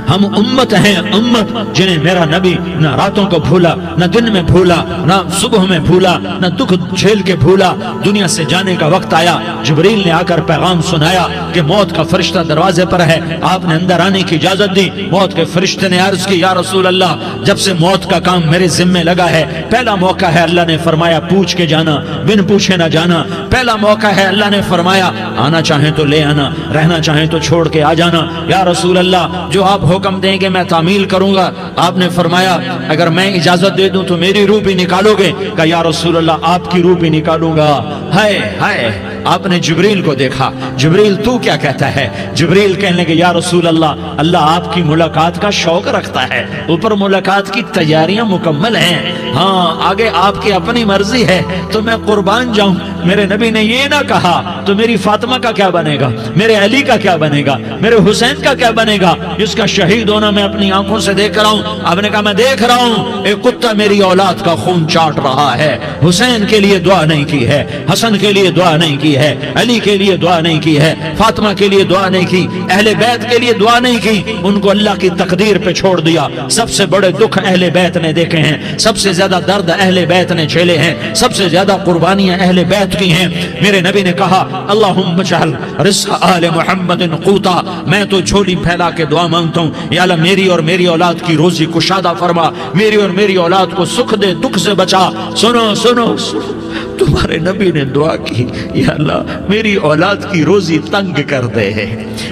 ہم امت ہیں، امت جنہیں میرا نبی نہ راتوں کو بھولا، نہ دن میں بھولا، نہ صبح میں بھولا، نہ دکھ جھیل کے بھولا۔ دنیا سے جانے کا وقت آیا، جبریل نے آ کر پیغام سنایا کہ موت کا فرشتہ دروازے پر ہے، آپ نے اندر آنے کی اجازت دی۔ موت کے فرشتے نے عرض کی، یا رسول اللہ، جب سے موت کا کام میرے ذمہ لگا ہے، پہلا موقع ہے، اللہ نے فرمایا پوچھ کے جانا، بن پوچھے نہ جانا۔ پہلا موقع ہے، اللہ نے فرمایا آنا چاہیں تو لے آنا، رہنا چاہیں تو چھوڑ کے آ جانا۔ یا رسول اللہ، جو آپ حکم دیں گے میں تعمیل کروں گا۔ آپ نے فرمایا اگر میں اجازت دے دوں تو میری روح بھی نکالو گے؟ کہا یا رسول اللہ، آپ کی روح بھی نکالوں گا۔ ہائے ہائے، آپ نے جبریل کو دیکھا، جبریل تو کیا کہتا ہے؟ جبریل کہنے لگے یا رسول اللہ، اللہ آپ کی ملاقات کا شوق رکھتا ہے، اوپر ملاقات کی تیاریاں مکمل ہیں، ہاں آگے آپ کی اپنی مرضی ہے تو میں قربان جاؤں۔ میرے نبی نے یہ نہ کہا تو میری فاطمہ کا کیا بنے گا، میرے علی کا کیا بنے گا، میرے حسین کا کیا بنے گا، جس کا شہید ہونا میں اپنی آنکھوں سے دیکھ رہا ہوں۔ آپ نے کہا میں دیکھ رہا ہوں، ایک کتا میری اولاد کا خون چاٹ رہا ہے۔ حسین کے لیے دعا نہیں کی ہے، حسن کے لیے دعا نہیں کی ہے، علی کے لیے دعا نہیں کی ہے، فاطمہ کے لیے دعا نہیں کی، اہل بیت کے لیے دعا نہیں کی، ان کو اللہ کی تقدیر پہ چھوڑ دیا۔ سب سے بڑے دکھ اہل بیت نے دیکھے ہیں، سب سے زیادہ درد اہل بیت نے جھیلے ہیں، سب سے زیادہ قربانیاں اہل بیت کی ہیں۔ میرے نبی نے کہا اللہم اجعل رزق آل محمد قوتا، میں تو جھولی پھیلا کے دعا مانگتا ہوں، یا اللہ میری اور میری اولاد کی روزی کشادہ فرما، میری اور میری اولاد کو سکھ دے، دکھ سے بچا۔ سنو سنو سنو، تمہارے نبی نے دعا کی، یا اللہ میری اولاد کی روزی تنگ کر دے،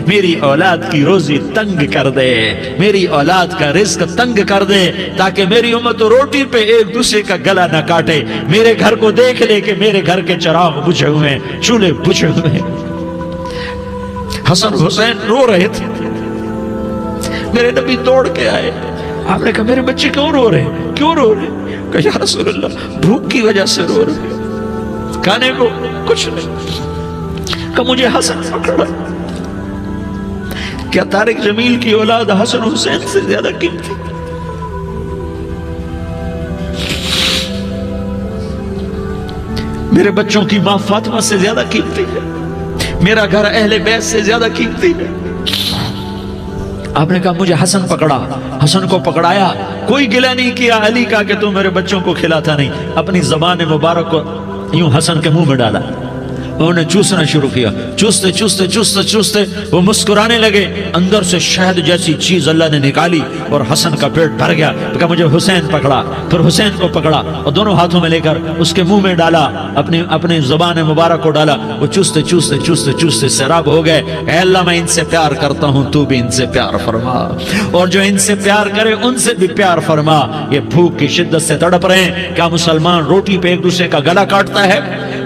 میری اولاد کی روزی تنگ کر دے، میری اولاد کا رزق تنگ کر دے، تاکہ میری امت روٹی پہ ایک دوسرے کا گلا نہ کاٹے، میرے گھر کو دیکھ لے کہ میرے گھر کے چراغ بجھے ہوئے ہیں، چولہے بجھے ہوئے ہیں۔ حسن حسین رو رہے تھے، میرے نبی توڑ کے آئے۔ آپ نے کہا میرے بچے کیوں رو رہے ہیں، کیوں رو رہے ہیں؟ کہا یا رسول اللہ بھوک کی وجہ سے رو رہے ہیں، کھانے کو کچھ نہیں۔ کہا مجھے حسن پکڑا۔ کیا طارق جمیل کی اولاد حسن حسین سے زیادہ قیمتی؟ میرے بچوں کی ماں فاطمہ سے زیادہ قیمتی ہے، میرا گھر اہل بیت سے زیادہ قیمتی ہے۔ آپ نے کہا مجھے حسن پکڑا، حسن کو پکڑایا، کوئی گلہ نہیں کیا علی کا کہ تو میرے بچوں کو کھلاتا نہیں، اپنی زبان مبارک کو یوں حسن کے منہ میں ڈالا، انہوں نے چوسنا شروع کیا، چوستے چوستے چوستے چوستے وہ مسکرانے لگے، اندر سے شہد جیسی چیز اللہ نے نکالی اور حسن کا پیٹ بھر گیا۔ کہا مجھے حسین پکڑا، پھر حسین کو پکڑا اور دونوں ہاتھوں میں لے کر اس کے منہ میں ڈالا، اپنی زبان مبارک کو ڈالا، وہ چوستے چوستے چوستے چوستے سیراب ہو گئے۔ اے اللہ میں ان سے پیار کرتا ہوں، تو بھی ان سے پیار فرما، اور جو ان سے پیار کرے ان سے بھی پیار فرما۔ یہ بھوک کی شدت سے تڑپ رہے ہیں، کیا مسلمان روٹی پہ ایک دوسرے کا گلا کاٹتا ہے؟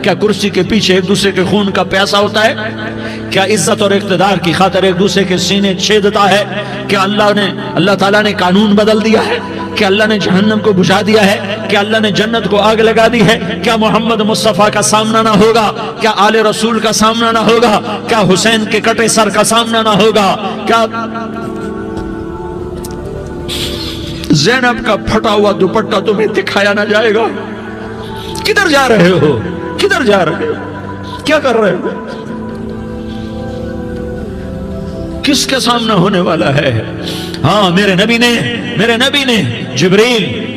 کیا کرسی کے پیچھے ایک دوسرے کے خون کا پیاسا ہوتا ہے؟ کیا عزت اور اقتدار کی خاطر ایک دوسرے کے سینے چھیدتا ہے؟ کیا اللہ تعالیٰ نے قانون بدل دیا ہے؟ کیا اللہ نے جہنم کو بجھا دیا ہے؟ کیا اللہ نے جنت کو آگ لگا دی ہے؟ کیا محمد مصطفیٰ کا سامنا نہ ہوگا؟ کیا آل رسول کا سامنا نہ ہوگا؟ کیا حسین کے کٹے سر کا سامنا نہ ہوگا؟ کیا زینب کا پھٹا ہوا دوپٹہ تمہیں دکھایا نہ جائے گا؟ کدھر جا رہے ہو؟ کدھر جا رہے ہو؟ کیا کر رہے ہو؟ کس کے سامنے ہونے والا ہے؟ ہاں میرے نبی نے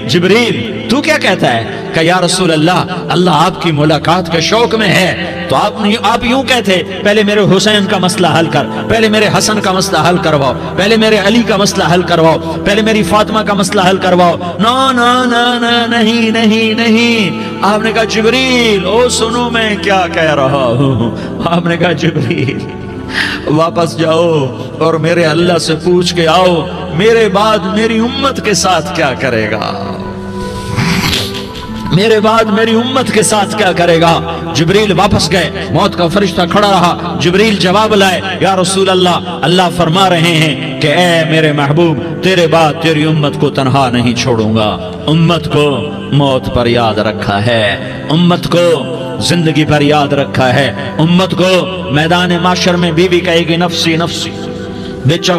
جبریل تو کیا کہتا ہے؟ کہ یا رسول اللہ، اللہ آپ کی ملاقات کے شوق میں ہے، تو آپ یوں کہتے پہلے میرے حسین کا مسئلہ حل کر، پہلے میرے حسن کا مسئلہ حل کرواؤ، پہلے میرے علی کا مسئلہ حل کرواؤ، پہلے میری فاطمہ کا مسئلہ حل کرواؤ۔ نہیں۔ آپ نے کہا جبریل او سنو میں کیا کہہ رہا ہوں۔ آپ نے کہا جبریل واپس جاؤ اور میرے اللہ سے پوچھ کے آؤ میرے بعد میری امت کے ساتھ کیا کرے گا، میرے بعد میری امت کے ساتھ کیا کرے گا۔ جبریل واپس گئے، موت کا فرشتہ کھڑا رہا، جبریل جواب لائے، یا رسول اللہ، اللہ فرما رہے ہیں کہ اے میرے محبوب، تیرے بعد تیری امت کو تنہا نہیں چھوڑوں گا۔ امت کو موت پر یاد رکھا ہے، امت کو زندگی پر یاد رکھا ہے، امت کو میدان معاشر میں بیوی کہے گی نفسی نفسی،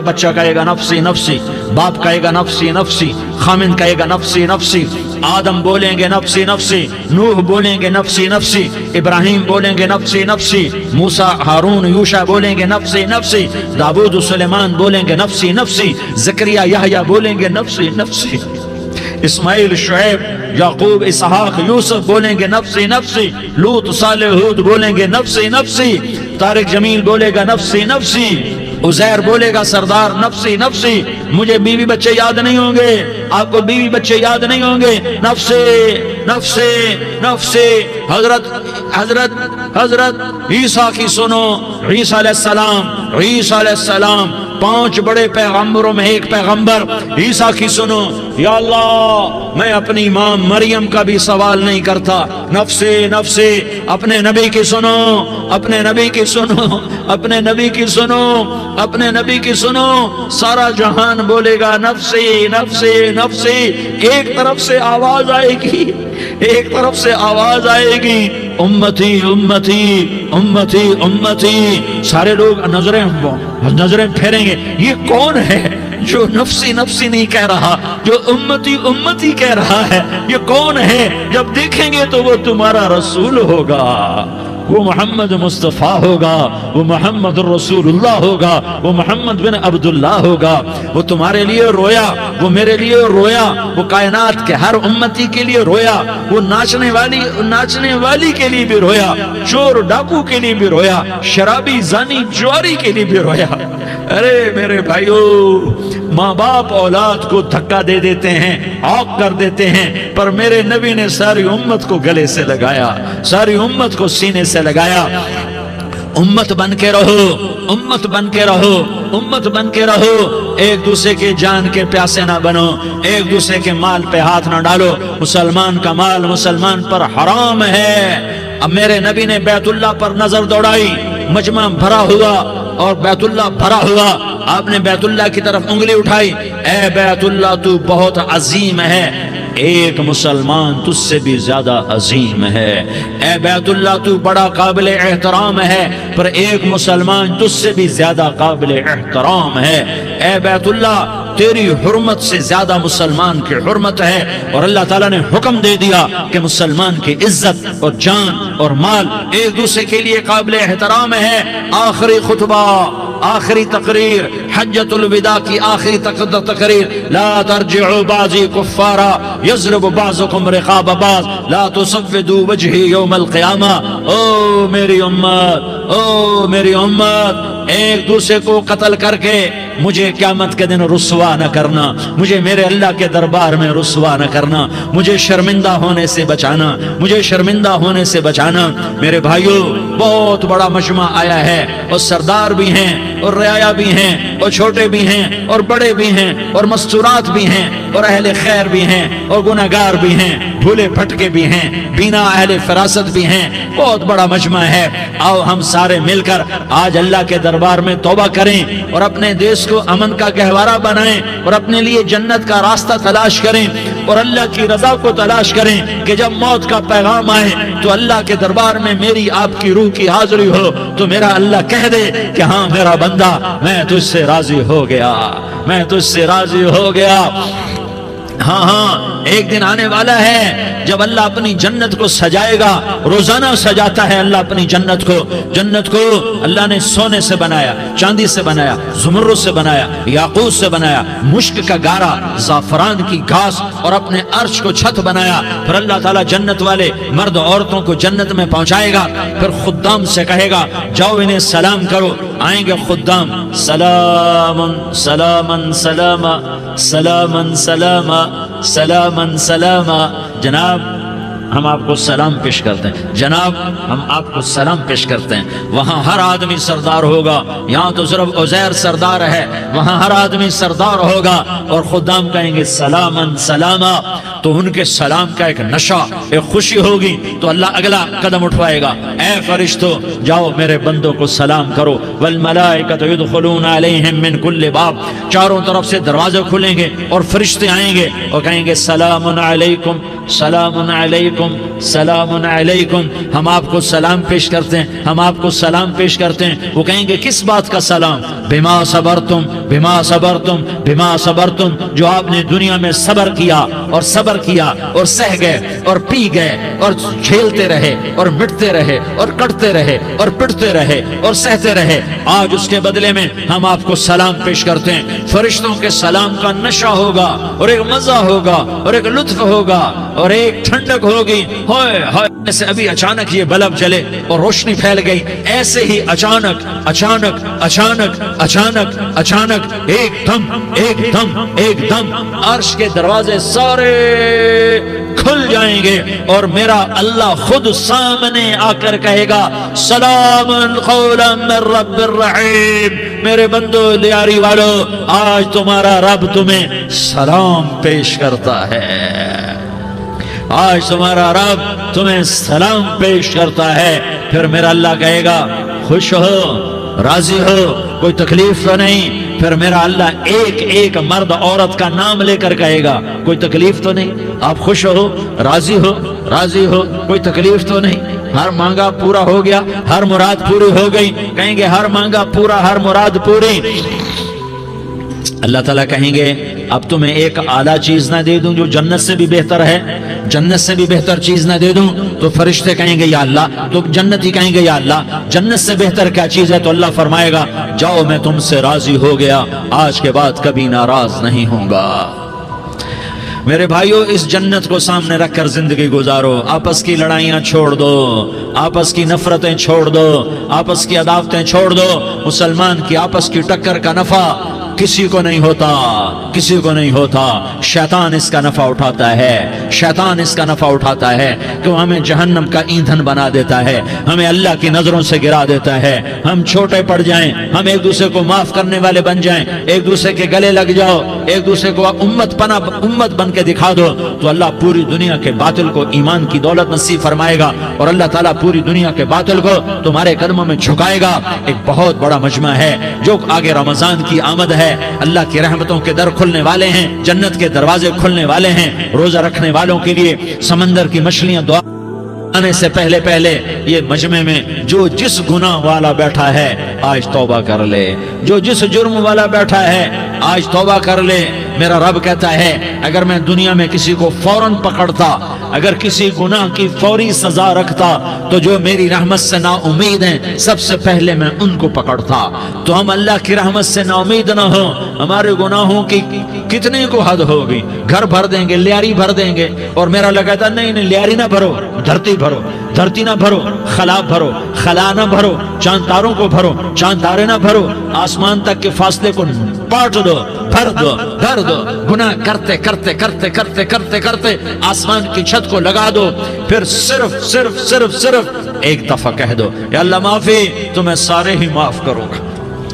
بچہ کہے گا نفسی نفسی، باپ کہے گا نفسی نفسی، خامن کہے گا نفسی نفسی، آدم بولیں گے نفسی نفسی، نوح بولیں گے نفسی نفسی، ابراہیم بولیں گے نفسی نفسی، موسیٰ ہارون یوشع بولیں گے نفسی نفسی، داؤد سلیمان بولیں گے نفسی نفسی، زکریا یحییٰ بولیں گے نفسی نفسی، اسماعیل شعیب یعقوب اسحاق یوسف بولیں گے نفسی نفسی، لوط صالح ہود بولیں گے نفسی نفسی، طارق جمیل بولے گا نفسی نفسی، عزیر بولے گا سردار نفسی نفسی، مجھے بیوی بچے یاد نہیں ہوں گے، آپ کو بیوی بچے یاد نہیں ہوں گے، نفسی نفسی نفسی۔ حضرت عیسیٰ کی سنو، عیسیٰ علیہ السلام، عیسیٰ علیہ السلام 5 بڑے پیغمبروں میں ایک پیغمبر عیسیٰ کی سنو، یا اللہ میں اپنی ماں مریم کا بھی سوال نہیں کرتا، نفسی نفسی، اپنے نبی کی سنو، اپنے نبی کی سنو، اپنے نبی کی سنو، اپنے نبی کی سنو، سارا جہان بولے گا نفسی نفسی نفسی، ایک طرف سے آواز آئے گی، ایک طرف سے آواز آئے گی، امتی امتی امتی امتی، سارے لوگ نظریں پھیریں گے، یہ کون ہے جو نفسی نفسی نہیں کہہ رہا، جو امتی امتی کہہ رہا ہے، یہ کون ہے؟ جب دیکھیں گے تو وہ تمہارا رسول ہوگا، وہ محمد مصطفیٰ ہوگا، وہ محمد الرسول اللہ ہوگا، وہ محمد بن عبداللہ ہوگا، وہ تمہارے لیے رویا، وہ میرے لیے رویا، وہ کائنات کے ہر امتی کے لیے رویا، وہ ناچنے والی کے لیے بھی رویا، چور ڈاکو کے لیے بھی رویا، شرابی زانی جواری کے لیے بھی رویا۔ ارے میرے بھائیو، ماں باپ اولاد کو دھکا دے دیتے ہیں، عوق کر دیتے ہیں، پر میرے نبی نے ساری امت کو گلے سے لگایا، ساری امت کو سینے سے لگایا۔ امت بن کے رہو، امت بن کے رہو، امت بن کے رہو، ایک دوسرے کے جان کے پیاسے نہ بنو، ایک دوسرے کے مال پہ ہاتھ نہ ڈالو، مسلمان کا مال مسلمان پر حرام ہے۔ اب میرے نبی نے بیت اللہ پر نظر دوڑائی، مجمع بھرا ہوا اور بیت اللہ بھرا ہوا، آپ نے بیت اللہ کی طرف انگلی اٹھائی، اے بیت اللہ تو بہت عظیم ہے، ایک مسلمان تجھ سے بھی زیادہ عظیم ہے، اے بیت اللہ تو بڑا قابل احترام ہے، پر ایک مسلمان تجھ سے بھی زیادہ قابل احترام ہے، اے بیت اللہ تیری حرمت سے زیادہ مسلمان کی حرمت ہے، اور اللہ تعالیٰ نے حکم دے دیا کہ مسلمان کی عزت اور جان اور مال ایک دوسرے کے لیے قابل احترام ہے۔ آخری خطبہ، آخری تقریر، حجۃ الوداع کی آخری تقریر، لا ترجعوا بعضی کفارا یضرب بعضکم رقاب بعض لا تسودوا وجہی یوم القیامہ۔ او میری امت، او میری امت، ایک دوسرے کو قتل کر کے مجھے قیامت کے دن رسوا نہ کرنا، مجھے میرے اللہ کے دربار میں رسوا نہ کرنا، مجھے شرمندہ ہونے سے بچانا، مجھے شرمندہ ہونے سے بچانا۔ میرے بھائیو، بہت بڑا مجمع آیا ہے، اور سردار بھی ہیں اور رعایا بھی ہیں اور چھوٹے بھی ہیں اور بڑے بھی ہیں اور مستورات بھی ہیں اور اہل خیر بھی ہیں اور گناہگار بھی ہیں، بھولے بھٹکے بھی ہیں، بینا اہل فراست بھی ہیں، بہت بڑا مجمع ہے۔ آؤ ہم سارے مل کر آج اللہ کے دربار میں توبہ کریں اور اپنے دیش کو امن کا گہوارہ بنائیں اور اپنے لیے جنت کا راستہ تلاش کریں اور اللہ کی رضا کو تلاش کریں کہ جب موت کا پیغام آئے تو اللہ کے دربار میں میری آپ کی روح کی حاضری ہو تو میرا اللہ کہہ دے کہ ہاں میرا بندہ، میں تجھ سے راضی ہو گیا، میں تجھ سے راضی ہو گیا۔ ہاں ہاں، ایک دن آنے والا ہے جب اللہ اپنی جنت کو سجائے گا، روزانہ سجاتا ہے اللہ اپنی جنت کو۔ جنت کو اللہ نے سونے سے بنایا، چاندی سے بنایا، زمرد سے بنایا، یاقوت سے بنایا، مشک کا گارا، زعفران کی گھاس اور اپنے عرش کو چھت بنایا۔ پھر اللہ تعالیٰ جنت والے مرد عورتوں کو جنت میں پہنچائے گا، پھر خدام سے کہے گا جاؤ انہیں سلام کرو۔ آئیں گے خدام، سلام سلام سلام سلام سلام سلام سلام، جناب ہم آپ کو سلام پیش کرتے ہیں، جناب ہم آپ کو سلام پیش کرتے ہیں۔ وہاں ہر آدمی سردار ہوگا، یہاں تو صرف عزیر سردار ہے، وہاں ہر آدمی سردار ہوگا، اور خدام کہیں گے سلامن سلاما، تو ان کے سلام کا ایک نشہ، ایک خوشی ہوگی، تو اللہ اگلا قدم اٹھوائے گا، اے فرشتو جاؤ میرے بندوں کو سلام کرو، والملائکۃ یدخلون علیہم من کل باب، چاروں طرف سے دروازے کھلیں گے اور فرشتے آئیں گے اور کہیں گے سلام علیکم، سلام علیکم، علیکم سلام علیکم، ہم آپ کو سلام پیش کرتے ہیں، ہم آپ کو سلام پیش کرتے ہیں۔ وہ کہیں گے کس بات کا سلام؟ بما صبرتم بما صبرتم بما صبرتم، جو آپ نے دنیا میں صبر کیا اور صبر کیا اور سہ گئے اور پی گئے اور جھیلتے رہے اور مٹتے رہے اور کٹتے رہے اور پٹتے رہے اور سہتے رہے، آج اس کے بدلے میں ہم آپ کو سلام پیش کرتے ہیں۔ فرشتوں کے سلام کا نشہ ہوگا اور ایک مزہ ہوگا اور ایک لطف ہوگا اور ایک ٹھنڈک ہوگی۔ ہوئے ہوئے، ایسے ابھی اچانک یہ بلب جلے اور روشنی پھیل گئی، ایسے ہی اچانک اچانک اچانک اچانک اچانک ایک دم عرش کے دروازے سارے کھل جائیں گے اور میرا اللہ خود سامنے آ کر کہے گا سلام قولا من رب الرحیم، میرے بندو لیاری والو، آج تمہارا رب تمہیں سلام پیش کرتا ہے، آج تمہارا رب تمہیں سلام پیش کرتا ہے۔ پھر میرا اللہ کہے گا خوش ہو، راضی ہو، کوئی تکلیف تو نہیں؟ پھر میرا اللہ ایک ایک مرد عورت کا نام لے کر کہے گا کوئی تکلیف تو نہیں؟ آپ خوش ہو، راضی ہو، راضی ہو، کوئی تکلیف تو نہیں؟ ہر مانگا پورا ہو گیا، ہر مراد پوری ہو گئی؟ کہیں گے ہر مانگا پورا، ہر مراد پوری۔ اللہ تعالیٰ کہیں گے اب تمہیں ایک اعلیٰ چیز نہ دے دوں جو جنت سے بھی بہتر ہے؟ جنت سے بھی بہتر چیز نہ دے دوں؟ تو فرشتے کہیں گے یا اللہ، تو جنتی کہیں گے یا اللہ جنت سے بہتر کیا چیز ہے؟ تو اللہ فرمائے گا جاؤ میں تم سے راضی ہو گیا، آج کے بعد کبھی ناراض نہیں ہوں گا۔ میرے بھائیو، اس جنت کو سامنے رکھ کر زندگی گزارو، آپس کی لڑائیاں چھوڑ دو، آپس کی نفرتیں چھوڑ دو، آپس کی عداوتیں چھوڑ دو۔ مسلمان کی آپس کی ٹکر کا نفع کسی کو نہیں ہوتا، کسی کو نہیں ہوتا۔ شیطان اس کا نفع اٹھاتا ہے، شیطان اس کا نفع اٹھاتا ہے کہ وہ ہمیں جہنم کا ایندھن بنا دیتا ہے، ہمیں اللہ کی نظروں سے گرا دیتا ہے، ہم چھوٹے پڑ جائیں، ہم ایک دوسرے کو معاف کرنے والے بن جائیں، ایک دوسرے کے گلے لگ جاؤ، ایک دوسرے کو امت بن کے دکھا دو، تو اللہ پوری دنیا کے باطل کو ایمان کی دولت نصیب فرمائے گا اور اللہ تعالیٰ پوری دنیا کے باطل کو تمہارے قدموں میں جھکائے گا۔ ایک بہت بڑا مجمع ہے جو آگے رمضان کی آمد ہے، اللہ کی رحمتوں کے در کھلنے والے ہیں، جنت کے دروازے کھلنے والے ہیں، روزہ رکھنے والوں کے لیے سمندر کی مچھلیاں دعا آنے سے پہلے یہ مجمع میں جو جس گناہ والا بیٹھا ہے آج توبہ کر لے، جو جس جرم والا بیٹھا ہے آج توبہ کر لے۔ میرا رب کہتا ہے اگر میں دنیا میں کسی کو فوراً پکڑتا، اگر کسی گناہ کی فوری سزا رکھتا تو جو میری رحمت سے نا امید ہیں سب سے پہلے میں ان کو پکڑتا۔ تو ہم اللہ کی رحمت سے نا امید نہ ہو، ہمارے گناہوں کی کتنے کو حد ہوگی، گھر بھر دیں گے، لیاری بھر دیں گے، اور میرا اللہ کہتا نہیں لیاری نہ بھرو، دھرتی بھرو، دھرتی نہ بھرو، خلا بھرو، خلا نہ بھرو، چاند تاروں کو بھرو، چاند تارے نہ بھرو، آسمان تک کے فاصلے کو پاٹ دو، بھر دو، بھر دو، گناہ کرتے کرتے کرتے کرتے کرتے کرتے آسمان کی چھت کو لگا دو، پھر صرف صرف صرف صرف ایک دفعہ کہہ دو یا اللہ معافی، تو میں سارے ہی معاف کروں گا،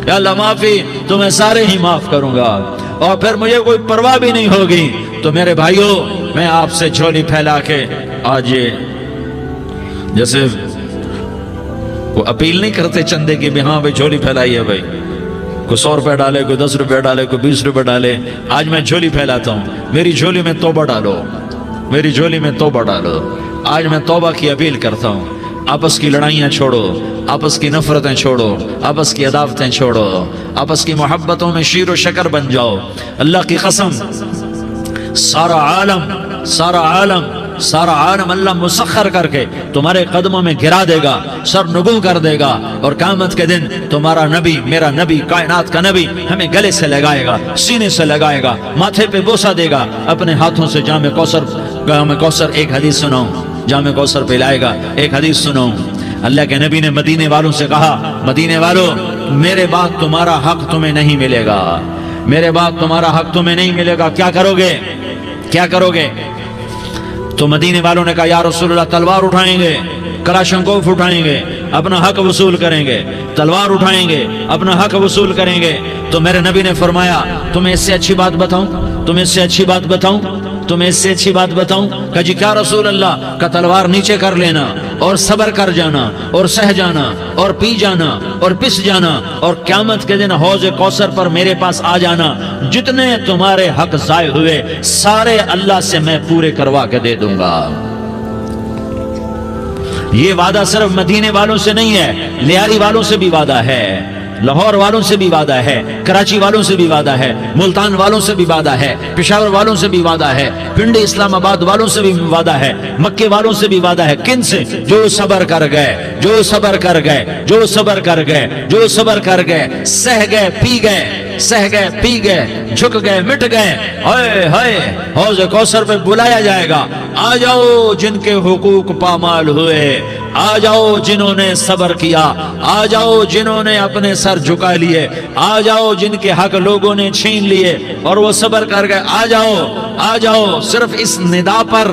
یا اللہ معافی، تو میں سارے ہی معاف کروں گا، اور پھر مجھے کوئی پرواہ بھی نہیں ہوگی۔ تو میرے بھائیو، میں آپ سے جھولی پھیلا کے آج یہ جیسے وہ اپیل نہیں کرتے چندے کی بھی ہاں بھائی جھولی پھیلائیے، بھائی کوئی 100 روپے ڈالے، کوئی 10 روپے ڈالے، کوئی 20 روپے ڈالے، آج میں جھولی پھیلاتا ہوں، میری جھولی میں توبہ ڈالو، میری جھولی میں توبہ ڈالو۔ آج میں توبہ کی اپیل کرتا ہوں، آپس کی لڑائیاں چھوڑو، آپس کی نفرتیں چھوڑو، آپس کی عداوتیں چھوڑو، آپس کی محبتوں میں شیر و شکر بن جاؤ۔ اللہ کی قسم، سارا عالم اللہ مسخر کر کے تمہارے قدموں میں گرا دے گا، سر نگو کر دے گا، اور قیامت کے دن تمہارا نبی، میرا نبی، کائنات کا نبی ہمیں گلے سے لگائے گا، سینے سے لگائے گا، ماتھے پہ بوسہ دے گا، اپنے ہاتھوں سے جام کوثر ایک حدیث سناؤں، جام کوثر پلائے گا، ایک حدیث سناؤں۔ اللہ کے نبی نے مدینے والوں سے کہا، مدینے والوں میرے بعد تمہارا حق تمہیں نہیں ملے گا، میرے بعد تمہارا حق تمہیں نہیں ملے گا، کیا کرو گے، کیا کرو گے؟ تو مدینے والوں نے کہا یا رسول اللہ تلوار اٹھائیں گے، کلاشنکوف اٹھائیں گے، اپنا حق وصول کریں گے، تلوار اٹھائیں گے، اپنا حق وصول کریں گے۔ تو میرے نبی نے فرمایا تمہیں اس سے اچھی بات بتاؤں، تمہیں اس سے اچھی بات بتاؤں، تمہیں اس سے اچھی بات بتاؤں؟ کہا جی کیا رسول اللہ؟ کا تلوار نیچے کر لینا اور صبر کر جانا اور سہ جانا اور پی جانا اور پس جانا، اور قیامت کے دن حوض کوثر پر میرے پاس آ جانا، جتنے تمہارے حق ضائع ہوئے سارے اللہ سے میں پورے کروا کے دے دوں گا۔ یہ وعدہ صرف مدینے والوں سے نہیں ہے، لیاری والوں سے بھی وعدہ ہے، لاہور والوں سے بھی وعدہ ہے، کراچی والوں سے بھی وعدہ ہے، ملتان والوں سے بھی وعدہ ہے، پشاور والوں سے بھی وعدہ ہے، پنڈی اسلام آباد والوں سے بھی وعدہ ہے، مکے والوں سے بھی وعدہ ہے۔ کن سے؟ جو صبر کر گئے، جو صبر کر گئے، جو صبر کر گئے، جو صبر کر گئے، سہ گئے پی گئے، سہ گئے پی گئے، جھک گئے مٹ گئے۔ ہائے ہائے، حوض کوثر پہ بلایا جائے گا، آ جاؤ جن کے حقوق پامال ہوئے، آ جاؤ جنہوں نے صبر کیا، آ جاؤ جنہوں نے اپنے سر جھکا لیے، آ جاؤ جن کے حق لوگوں نے چھین لیے اور وہ صبر کر گئے، آ جاؤ آ جاؤ۔ صرف اس ندا پر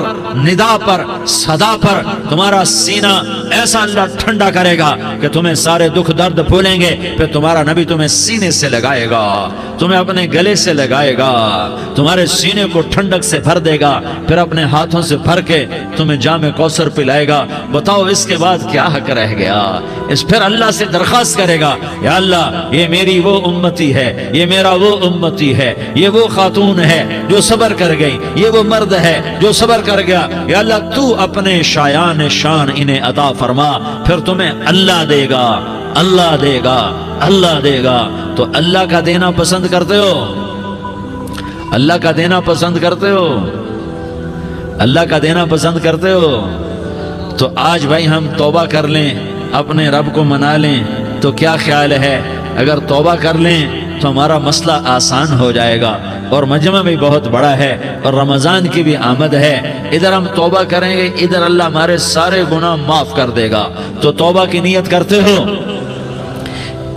صدا پر تمہارا سینہ ایسا اللہ ٹھنڈا کرے گا کہ تمہیں سارے دکھ درد بھولیں گے، پھر تمہارا نبی تمہیں سینے سے لگائے گا، تمہیں اپنے گلے سے لگائے گا، تمہارے سینے کو ٹھنڈک سے بھر دے گا، پھر اپنے ہاتھوں سے بھر کے تمہیں جام کوثر پلائے گا۔ بتاؤ اس کے بعد کیا حق رہ گیا؟ اس پھر اللہ سے درخواست کرے گا، یا اللہ یہ میری وہ امتی ہے، یہ میرا وہ امتی ہے، یہ وہ خاتون ہے جو صبر کر گئی، یہ وہ مرد ہے جو صبر کر گیا، یا اللہ تو اپنے شایان شان انہیں عطا فرما، پھر تمہیں اللہ دے گا، اللہ دے گا، اللہ دے گا۔ تو اللہ کا دینا پسند کرتے ہو؟ اللہ کا دینا پسند کرتے ہو؟ اللہ کا دینا پسند کرتے ہو؟ تو آج بھائی ہم توبہ کر لیں، اپنے رب کو منا لیں، تو کیا خیال ہے اگر توبہ کر لیں تو ہمارا مسئلہ آسان ہو جائے گا، اور مجمع بھی بہت بڑا ہے اور رمضان کی بھی آمد ہے، ادھر ہم توبہ کریں گے، ادھر اللہ ہمارے سارے گناہ معاف کر دے گا۔ تو توبہ کی نیت کرتے ہو؟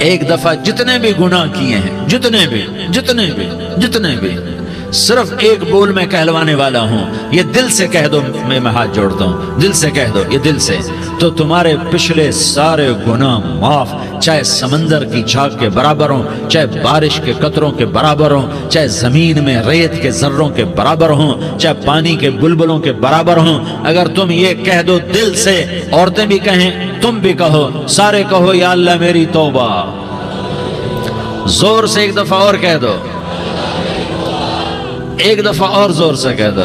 ایک دفعہ جتنے بھی گناہ کیے ہیں، جتنے بھی صرف ایک بول میں کہلوانے والا ہوں، یہ دل سے کہہ دو، میں ہاتھ جوڑتا ہوں، دل سے کہہ دو، یہ دل سے، تو تمہارے پچھلے سارے گناہ معاف، چاہے سمندر کی جھاگ کے برابر ہوں، چاہے بارش کے قطروں کے برابر ہوں، چاہے زمین میں ریت کے ذروں کے برابر ہوں، چاہے پانی کے بلبلوں کے برابر ہوں۔ اگر تم یہ کہہ دو دل سے، عورتیں بھی کہیں، تم بھی کہو، سارے کہو، یا اللہ میری توبہ، زور سے ایک دفعہ اور کہہ دو، ایک دفعہ اور زور سے کہہ دو۔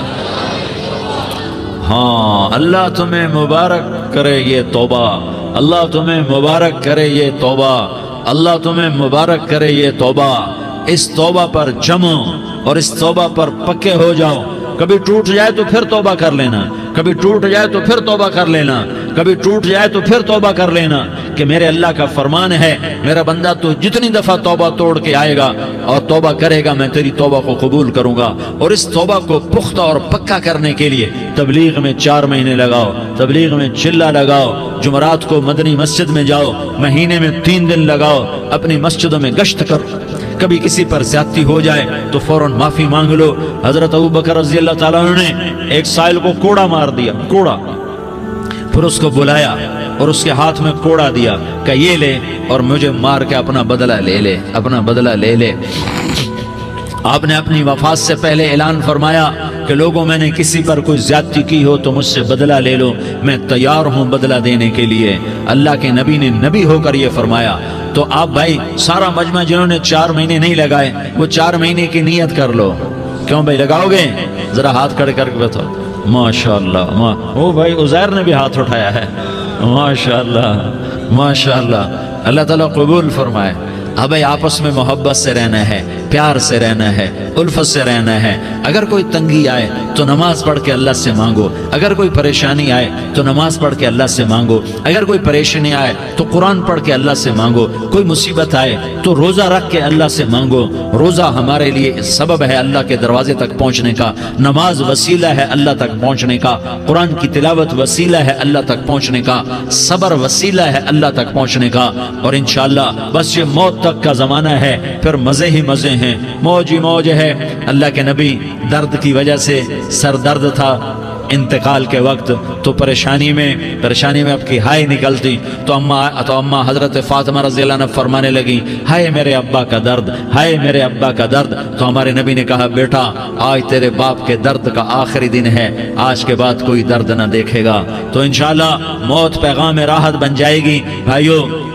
ہاں، اللہ تمہیں مبارک کرے یہ توبہ، اللہ تمہیں مبارک کرے یہ توبہ، اللہ تمہیں مبارک کرے یہ توبہ۔ اس توبہ پر جمو اور اس توبہ پر پکے ہو جاؤ۔ کبھی ٹوٹ جائے تو پھر توبہ کر لینا، کبھی ٹوٹ جائے تو پھر توبہ کر لینا، کبھی ٹوٹ جائے تو پھر توبہ کر لینا، کہ میرے اللہ کا فرمان ہے، میرا بندہ تو جتنی دفعہ توبہ توڑ کے آئے گا اور توبہ کرے گا، میں تیری توبہ کو قبول کروں گا۔ اور اس توبہ کو پختہ اور پکا کرنے کے لیے تبلیغ میں 4 مہینے لگاؤ، تبلیغ میں چلہ لگاؤ، جمعرات کو مدنی مسجد میں جاؤ، مہینے میں 3 دن لگاؤ، اپنی مسجدوں میں گشت کرو۔ کبھی کسی پر زیادتی ہو جائے تو فوراً معافی مانگ لو۔ حضرت ابوبکر رضی اللہ تعالیٰ عنہ نے ایک سائل کو کوڑا مار دیا، کوڑا، پھر اس کو بلایا اور اس کے ہاتھ میں کوڑا دیا کہ یہ لے اور مجھے مار کے اپنا بدلہ لے لے، اپنا بدلہ لے لے۔ آپ نے اپنی وفات سے پہلے اعلان فرمایا کہ لوگوں، میں نے کسی پر کوئی زیادتی کی ہو تو مجھ سے بدلہ لے لو، میں تیار ہوں بدلہ دینے کے لیے۔ اللہ کے نبی نے نبی ہو کر یہ فرمایا۔ تو آپ بھائی سارا مجمع جنہوں نے 4 مہینے نہیں لگائے، وہ 4 مہینے کی نیت کر لو۔ کیوں بھائی لگاؤ گے؟ ذرا ہاتھ کھڑے کر کے بتاؤ۔ ماشاءاللہ، وہ بھائی عزیر نے بھی ہاتھ اٹھایا ہے، ماشاءاللہ ماشاءاللہ، اللہ تعالیٰ قبول فرمائے۔ اب آپس میں محبت سے رہنا ہے، پیار سے رہنا ہے، الفت سے رہنا ہے۔ اگر کوئی تنگی آئے تو نماز پڑھ کے اللہ سے مانگو، اگر کوئی پریشانی آئے تو نماز پڑھ کے اللہ سے مانگو، اگر کوئی پریشانی آئے تو قرآن پڑھ کے اللہ سے مانگو، کوئی مصیبت آئے تو روزہ رکھ کے اللہ سے مانگو۔ روزہ ہمارے لیے سبب ہے اللہ کے دروازے تک پہنچنے کا، نماز وسیلہ ہے اللہ تک پہنچنے کا، قرآن کی تلاوت وسیلہ ہے اللہ تک پہنچنے کا، صبر وسیلہ ہے اللہ تک پہنچنے کا۔ اور انشاءاللہ بس یہ موت تک کا زمانہ ہے، پھر مزے ہی مزے ہیں، موج ہی موج ہے۔ اللہ کے نبی درد کی وجہ سے سر درد تھا انتقال کے وقت، تو پریشانی میں اب کی ہائے نکلتی تو اما حضرت فاطمہ رضی اللہ عنہ فرمانے لگی، ہائے میرے ابا کا درد، ہائے میرے ابا کا درد۔ تو ہمارے نبی نے کہا، بیٹا آج تیرے باپ کے درد کا آخری دن ہے، آج کے بعد کوئی درد نہ دیکھے گا۔ تو انشاءاللہ موت پیغام راحت بن جائے گی۔ بھائیو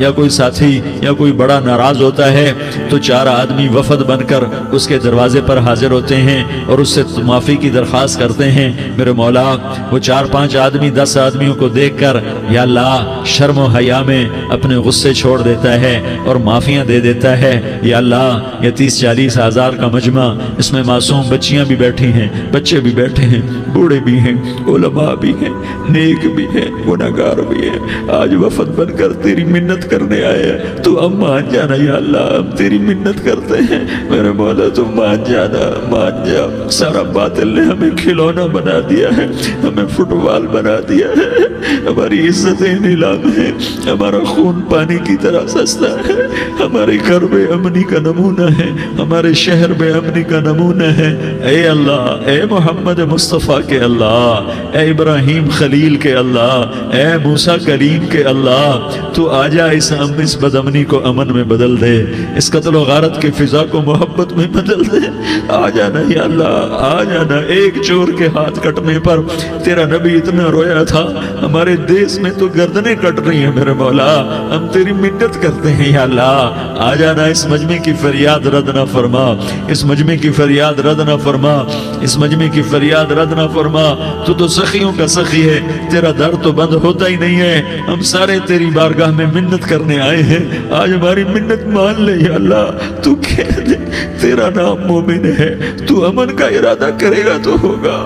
یا کوئی ساتھی یا کوئی بڑا ناراض ہوتا ہے تو 4 آدمی وفد بن کر اس کے دروازے پر حاضر ہوتے ہیں اور اس سے معافی کی درخواست کرتے ہیں. میرے مولا وہ 4-5 آدمی 10 آدمیوں کو دیکھ کر یا اللہ شرم و حیا میں اپنے غصے چھوڑ دیتا ہے اور معافیاں دے دیتا ہے. یا اللہ یہ 30-40 ہزار کا مجمع، اس میں معصوم بچیاں بھی بیٹھی ہیں، بچے بھی بیٹھے ہیں، بوڑھے بھی ہیں، علماء بھی ہیں، نیک بھی ہیں، گناہگار بھی ہیں. آج وفد بن کر تیری منت کرنے آئے ہیں، تو ہم مان جانا یا اللہ، ہم تیری منت کرتے ہیں. میرے مولا تو مان جانا، مان جا. سارا باطل نے ہمیں کھلونا بنا دیا ہے، ہمیں فٹ بال بنا دیا ہے، ہماری عزتیں نیلام ہے، ہمارا خون پانی کی طرح سستا ہے، ہمارے گھر بے امنی کا نمونہ ہے، ہمارے شہر بے امنی کا نمونہ ہے. اے اللہ، اے محمد مصطفیٰ کے اللہ، اے ابراہیم خلیل کے اللہ، اے موسیٰ کلیم کے اللہ، تو آجا اس بد امنی کو امن میں بدل دے، اس قتل و غارت کی فضا کو محبت میں بدل دے. آ جانا یا اللہ، آ جانا. ایک چور کے ہاتھ کٹنے پر تیرا نبی اتنا رویا تھا، ہمارے دیس میں تو گردنیں کٹ رہی ہیں. میرے مولا ہم تیری منت کرتے ہیں یا اللہ، آ جانا. اس مجمع کی فریاد رد نہ فرما، اس مجمع کی فریاد رد نہ فرما، اس مجمع کی فریاد رد نہ فرما. تو سخیوں کا سخی ہے، تیرا در تو بند ہوتا ہی نہیں ہے. ہم سارے تیری بارگاہ میں منت کرنے آئے ہیں، آج ہماری منت مان لے یا اللہ. تو کہہ دے تیرا نام مومن ہے، تو امن کا ارادہ کرے گا تو ہوگا.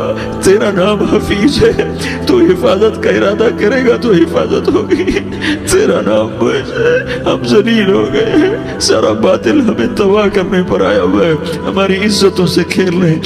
تیرا نام حفیظ ہے، تو حفاظت کا ارادہ کرے گا تو حفاظت ہوگی. تیرا نام موج ہے، ہم ذلیل ہو گئے ہیں، سارا باطل ہمیں تباہ کرنے پر آیا ہوا ہے. ہماری عزتوں سے کھیل رہے،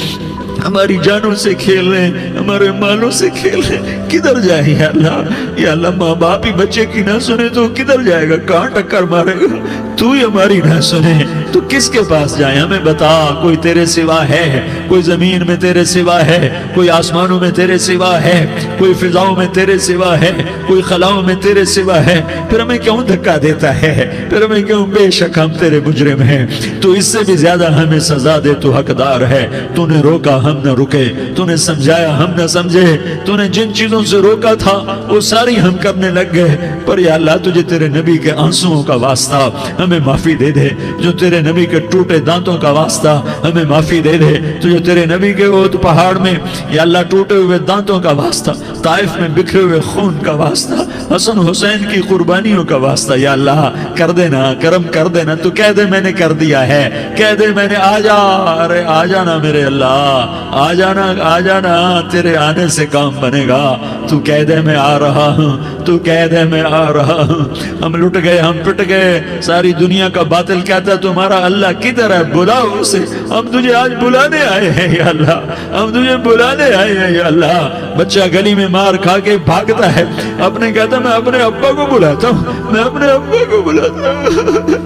ہماری جانوں سے کھیل رہے، ہمارے مالوں سے کھیل رہے. کدھر جائے یا اللہ؟ یا اللہ ماں باپ ہی بچے کی نہ سنے تو کدھر جائے گا؟ کہاں ٹکر مارے گا؟ تو ہی ہماری نہ سنے تو کس کے پاس جائیں؟ ہمیں بتا. کوئی تیرے سوا ہے؟ کوئی زمین میں تیرے سوا ہے؟ کوئی آسمانوں میں تیرے سوا ہے؟ کوئی فضاؤں میں تیرے سوا ہے؟ کوئی خلاؤں میں تیرے سوا ہے؟ پھر ہمیں کیوں دھکا دیتا ہے؟ پھر ہمیں کیوں؟ بے شک ہم تیرے مجرم ہیں، تو اس سے بھی زیادہ ہمیں سزا دے. تو حقدار ہے. تو نے روکا ہم نہ رکے، تو نے سمجھایا ہم نہ سمجھے، تو نے جن چیزوں سے روکا تھا وہ ساری ہم کرنے لگ گئے. پر یا اللہ تجھے تیرے نبی کے آنسوؤں کا واسطہ ہمیں معافی دے دے. جو تیرے نبی کے ٹوٹے دانتوں کا واسطہ ہمیں معافی دے دے. تجھے تیرے نبی کے احد پہاڑ میں یا اللہ ٹوٹے ہوئے دانتوں کا واسطہ، طائف میں بکھرے ہوئے خون کا واسطہ، حسن حسین کی قربانیوں کا واسطہ یا اللہ کر دینا، کرم کر دینا. تو کہہ دے میں نے کر دیا ہے، کہہ دے میں نے. آ جا، ارے آ جانا میرے اللہ، آ جانا، آ جانا. تیرے آنے سے کام بنے گا. تو کہہ دے میں آ رہا ہوں، تو کہہ دے میں آ رہا ہوں. ہم لٹ گئے، ہم پٹ گئے. ساری دنیا کا باطل کہتا ہے تمہارا اللہ کدھر ہے؟ بلاؤ اسے. ہم تجھے آج بلانے آئے ہیں یا اللہ، ہم تجھے بلانے آئے ہیں یا اللہ. بچہ گلی میں مار کھا کے بھاگتا ہے، اپنے کہتا میں اپنے ابا کو بلاتا ہوں، میں اپنے ابا کو بلاتا ہوں،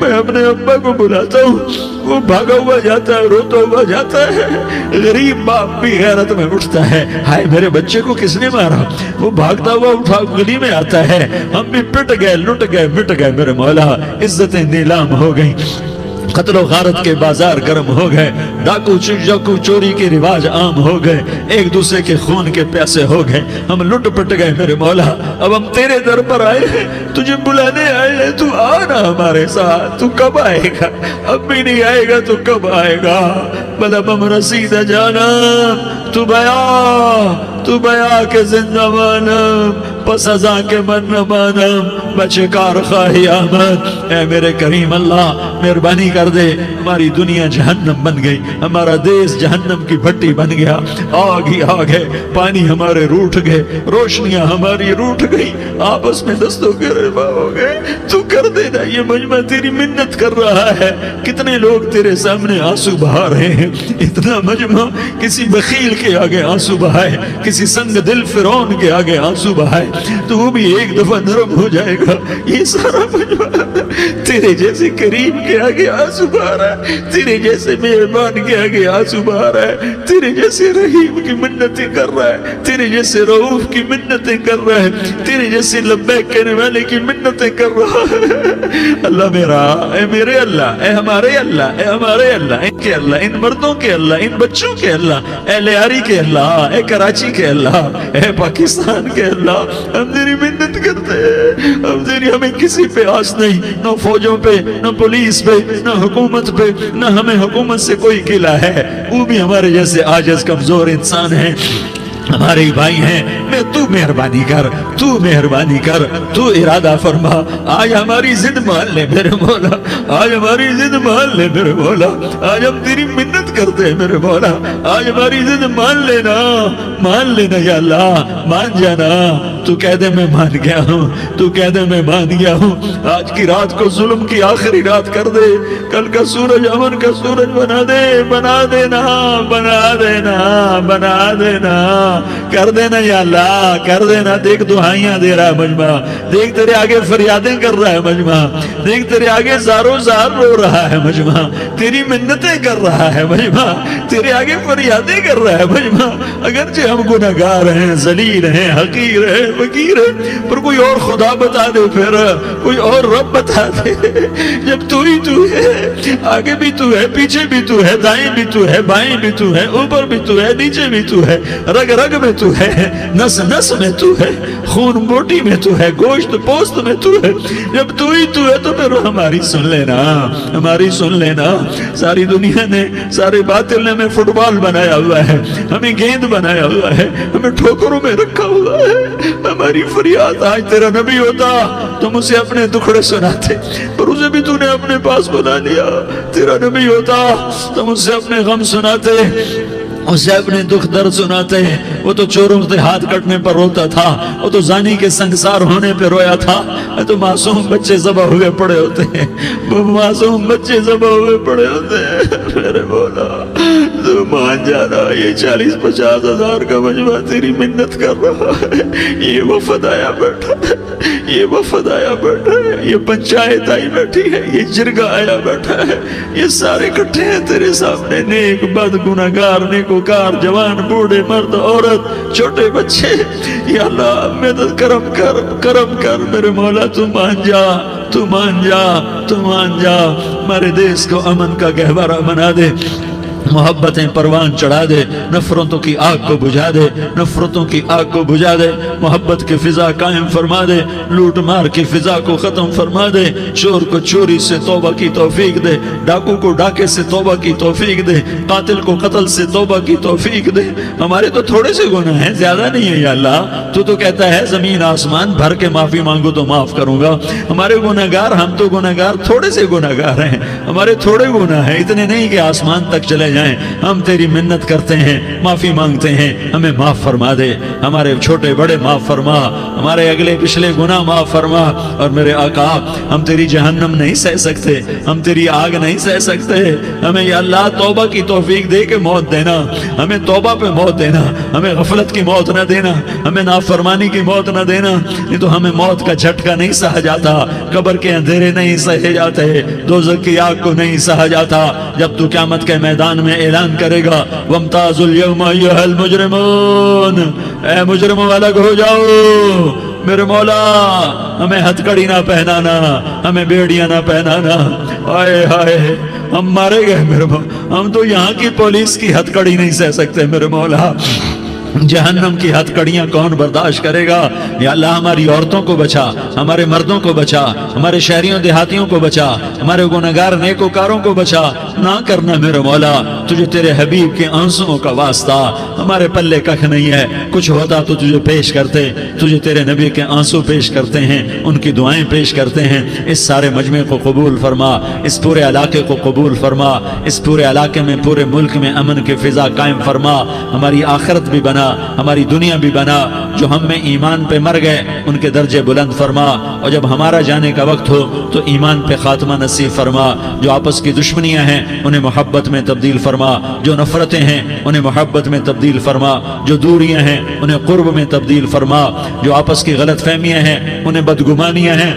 میں اپنے ابا کو بلاتا ہوں. وہ بھاگا ہوا جاتا ہے، روتا ہوا جاتا ہے. غریب باپ بھی غیرت میں اٹھتا ہے، ہائے میرے بچے کو کس نے مارا؟ وہ بھاگتا ہوا اٹھا گلی میں آتا ہے. ہم بھی پٹ گئے، لٹ گئے، مٹ گئے. میرے مولا عزتیں نیلام ہو گئیں، قتل و غارت کے بازار گرم ہو گئے، ڈاکو چوری کے رواج عام ہو گئے، ایک دوسرے کے خون کے پیاسے ہو گئے. ہم لٹ پٹ گئے میرے مولا. اب ہم تیرے در پر آئے ہیں، تجھے بلانے آئے ہیں. تو آنا ہمارے ساتھ. تو کب آئے گا؟ اب بھی نہیں آئے گا تو کب آئے گا؟ بلب ہم رسید جانا تو بیا کے زندہ مانم، پس ازاں کے من نہ مانم، بچے کار خواہی آمد. اے میرے کریم اللہ مہربانی کر دے. ہماری دنیا جہنم بن گئی، ہمارا دیس جہنم کی بھٹی بن گیا. آگ ہی آگ ہے، پانی ہمارے روٹھ گئے، روشنیاں ہماری روٹھ گئی، آپس میں دستوں کے روا ہو گئے. تو کر دینا. یہ مجمع تیری منت کر رہا ہے. کتنے لوگ تیرے سامنے آنسو بہا رہے ہیں. اتنا مجمع کسی بخیل کے آگے آنسو بہائے، کسی سنگ دل فرعون کے آگے آنسو بہائے تو وہ بھی ایک دفعہ نرم ہو جائے گا. یہ سارا مجمع تیرے جیسے کریم کے آگے آنسو بہا رہا ہے، تیرے جیسے مہربان کے آگے آنسو بہا رہا ہے، تیرے جیسے رحیم کی منتیں کر رہا ہے، تیرے جیسے رؤوف کی منتیں کر رہا ہے، تیرے جیسے لبیک کہنے والے کی منتیں کر رہا ہے۔ اللہ میرا، اے میرے اللہ، اے ہمارے اللہ، اے ہمارے اللہ، ان کے اللہ، ان مردوں کے اللہ، ان بچوں کے اللہ، اے لیاری کے اللہ، اے کراچی کے اللہ، اے پاکستان کے اللہ، ہم تیری منت کرتے ہیں، ہمیں کسی پہ آس نہیں، نہ فوجوں پہ، نہ پولیس پہ، نہ حکومت پہ، نہ ہمیں حکومت سے کوئی قلعہ ہے، وہ بھی ہمارے جیسے عاجز کمزور انسان ہیں، ہمارے بھائی ہیں، میں تو مہربانی کر، تو مہربانی کر، تو ارادہ فرما، آج ہماری ضد مان لے میرے مولا، آج ہماری ضد مان لے میرے مولا، آج ہم تیری منت کرتے ہیں میرے مولا، آج ہماری ضد مان لینا یا اللہ، مان جانا، تو کہہ دے میں مان گیا ہوں، تو کہہ دے میں مان گیا ہوں، آج کی رات کو ظلم کی آخری رات کر دے، کل کا سورج امن کا سورج بنا دے، بنا دینا، بنا دینا، بنا دینا، کر دینا یا اللہ، کر دینا۔ دیکھ دعائیاں دے رہا ہے مجمع، دیکھ تیرے آگے فریادیں کر رہا ہے مجمع، دیکھ تیرے آگے زارو زار رو رہا ہے مجمع، تیری منتیں کر رہا ہے مجمع، تیرے آگے فریادیں کر رہا ہے مجمع، اگرچہ ہم گناہگار ہیں، ذلیل ہیں، حقیر ہیں، فقیر ہیں، پر کوئی اور خدا بتا دے، پھر کوئی اور رب بتا دے، جب تو ہی تو ہے، آگے بھی تو ہے، پیچھے بھی تو ہے، دائیں بھی تو ہے، بائیں بھی تو ہے، اوپر بھی تو ہے، نیچے بھی تو ہے، رگ رگ میں تو ہے، نس نس میں تو ہے، خون بوٹی میں تو ہے، گوشت پوست میں تو ہے، جب تو ہی تو ہے تو پھر ہماری سن لینا، ہماری سن لینا۔ ساری دنیا نے، سارے باطل نے ہمیں فٹ بال بنایا ہوا ہے، ہمیں گیند بنایا ہوا ہے، ہمیں ٹھوکروں میں رکھا ہوا ہے، ہماری فریاد آج تیرا نبی ہوتا تم اسے اپنے دکھڑے سناتے، پر اسے بھی تو نے اپنے پاس بنا لیا، تیرا نبی ہوتا تم اسے اپنے غم سناتے، اسے اپنے دکھ درد سناتے، وہ تو چوروں سے ہاتھ کٹنے پر روتا تھا، وہ تو زانی کے سنگسار ہونے پہ رویا تھا، تو معصوم بچے ذبح ہوئے پڑے ہوتے ہیں، وہ معصوم بچے ذبح ہوئے پڑے ہوتے ہیں، میرے مولا تو مان جانا، یہ 40-50 ہزار کا مجمع تیری منت کر رہا ہے، یہ وفد آیا بیٹھا ہے، یہ وفد آیا بیٹھا ہے، یہ پنچایت آئی بیٹھی ہے، یہ جرگہ آیا بیٹھا ہے، یہ سارے اکٹھے ہیں تیرے سامنے، نیک بد گناہگار، نیکوکار، جوان بوڑھے مرد عورت چھوٹے بچے، یا اللہ مدد کرم کر، کرم کر میرے مولا، تو مان جا، تو مان جا، تو مان جا، ہمارے دیس کو امن کا گہوارہ بنا دے، محبتیں پروان چڑھا دے، نفرتوں کی آگ کو بجھا دے، نفرتوں کی آگ کو بجھا دے، محبت کی فضا قائم فرما دے، لوٹ مار کی فضا کو ختم فرما دے، چور کو چوری سے توبہ کی توفیق دے، ڈاکو کو ڈاکے سے توبہ کی توفیق دے، قاتل کو قتل سے توبہ کی توفیق دے۔ ہمارے تو تھوڑے سے گناہ ہیں، زیادہ نہیں ہے یا اللہ، تو کہتا ہے زمین آسمان بھر کے معافی مانگو تو معاف کروں گا۔ ہمارے گناہگار، ہم تو گناہگار تھوڑے سے گناہگار ہیں، ہمارے تھوڑے گناہ ہیں، اتنے نہیں کہ آسمان تک چلے جائیں، ہم تیری منت کرتے ہیں، معافی مانگتے ہیں، ہمیں معاف فرما دے، ہمارے چھوٹے بڑے معاف فرما، ہمارے اگلے پچھلے گناہ معاف فرما، اور میرے آقا ہم تیری جہنم نہیں سہ سکتے، ہم تیری آگ نہیں سہ سکتے، ہمیں یا اللہ توبہ کی توفیق دے کے موت دینا، ہمیں توبہ پہ موت دینا، ہمیں غفلت کی موت نہ دینا، ہمیں نافرمانی کی موت نہ دینا، نہیں تو ہمیں موت کا جھٹکا نہیں سہا جاتا، قبر کے اندھیرے نہیں سہے جاتے، دوزخ کی آگ کو نہیں سہا جاتا، جب تو قیامت کے میدان میں اعلان کرے گا وَامْتَازُوا الْيَوْمَ أَيُّهَا الْمُجْرِمُونَ، اے مجرموں الگ ہو جاؤ، میرے مولا ہمیں ہتھ کڑی نہ پہنانا، ہمیں بیڑیاں نہ پہنانا، آئے ہائے ہم مارے گئے میرے مولا، ہم تو یہاں کی پولیس کی ہتھ کڑی نہیں سہ سکتے میرے مولا، جہنم کی ہتھ کڑیاں کون برداشت کرے گا؟ یا اللہ ہماری عورتوں کو بچا، ہمارے مردوں کو بچا، ہمارے شہریوں دیہاتیوں کو بچا، ہمارے گنہگار نیکوکاروں کو بچا، نہ کرنا میرے مولا، تجھے تیرے حبیب کے آنسوؤں کا واسطہ، ہمارے پلے ککھ نہیں ہے، کچھ ہوتا تو تجھے پیش کرتے، تجھے تیرے نبی کے آنسو پیش کرتے ہیں، ان کی دعائیں پیش کرتے ہیں، اس سارے مجمع کو قبول فرما، اس پورے علاقے کو قبول فرما، اس پورے علاقے میں، پورے ملک میں امن کی فضا قائم فرما، ہماری آخرت بھی بنا، ہماری دنیا بھی بنا، جو ہم میں ایمان پہ مر گئے ان کے درجے بلند فرما، اور جب ہمارا جانے کا وقت ہو تو ایمان پہ خاتمہ نصیب فرما، جو آپس کی دشمنیاں ہیں انہیں محبت میں تبدیل فرما، جو نفرتیں ہیں انہیں محبت میں تبدیل فرما، جو دوریاں ہیں انہیں قرب میں تبدیل فرما، جو آپس کی غلط فہمیاں ہیں انہیں بدگمانیاں ہیں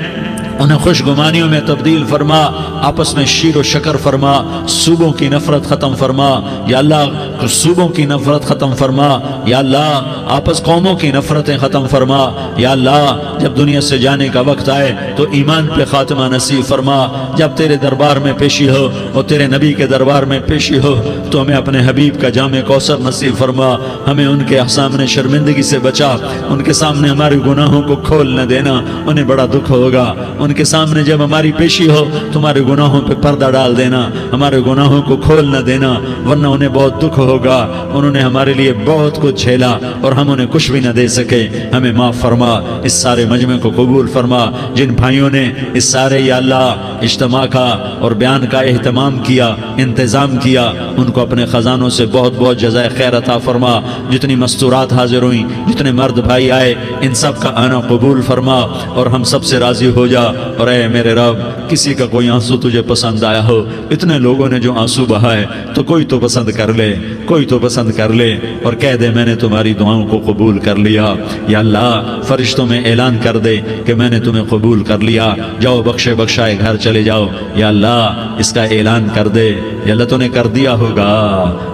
انہیں خوشگمانیوں میں تبدیل فرما، آپس میں شیر و شکر فرما، صوبوں کی نفرت ختم فرما یا اللہ، صوبوں کی نفرت ختم فرما یا اللہ، آپس قوموں کی نفرتیں ختم فرما یا اللہ، جب دنیا سے جانے کا وقت آئے تو ایمان پہ خاتمہ نصیب فرما، جب تیرے دربار میں پیشی ہو اور تیرے نبی کے دربار میں پیشی ہو تو ہمیں اپنے حبیب کا جام کوثر نصیب فرما، ہمیں ان کے سامنے شرمندگی سے بچا، ان کے سامنے ہمارے گناہوں کو کھول نہ دینا، انہیں بڑا دکھ ہوگا، ان کے سامنے جب ہماری پیشی ہو تمہارے گناہوں پہ پردہ ڈال دینا، ہمارے گناہوں کو کھول نہ دینا، ورنہ انہیں بہت دکھ ہوگا، انہوں نے ہمارے لیے بہت کچھ جھیلا اور ہم انہیں کچھ بھی نہ دے سکے، ہمیں معاف فرما، اس سارے مجمع کو قبول فرما، جن بھائیوں نے اس سارے یا اللہ اجتماع کا اور بیان کا اہتمام کیا، انتظام کیا، ان کو اپنے خزانوں سے بہت بہت جزائے خیر عطا فرما، جتنی مستورات حاضر ہوئیں، جتنے مرد بھائی آئے، ان سب کا آنا قبول فرما اور ہم سب سے راضی ہو جا، اور اے میرے رب کسی کا کوئی آنسو تجھے پسند آیا ہو، اتنے لوگوں نے جو آنسو بہائے تو کوئی تو پسند کر لے، کوئی تو پسند کر لے اور کہہ دے میں نے تمہاری دعاؤں کو قبول کر لیا، یا اللہ فرشتوں میں اعلان کر دے کہ میں نے تمہیں قبول کر لیا، جاؤ بخشے بخشائے گھر چلے جاؤ، یا اللہ اس کا اعلان کر دے، یا اللہ تو نے کر دیا ہوگا،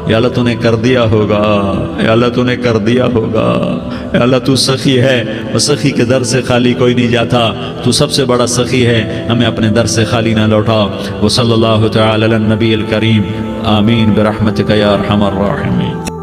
یا اللہ تو نے کر دیا ہوگا، یا اللہ تو نے کر دیا ہوگا، یا اللہ تو سخی ہے، اور سخی کے در سے خالی کوئی نہیں جاتا، تو سب سے بڑا سخی ہے، ہمیں اپنے در سے خالی نہ لوٹا، وصلی اللہ تعالی علی النبی الکریم، آمین برحمتک یا ارحم الراحمین۔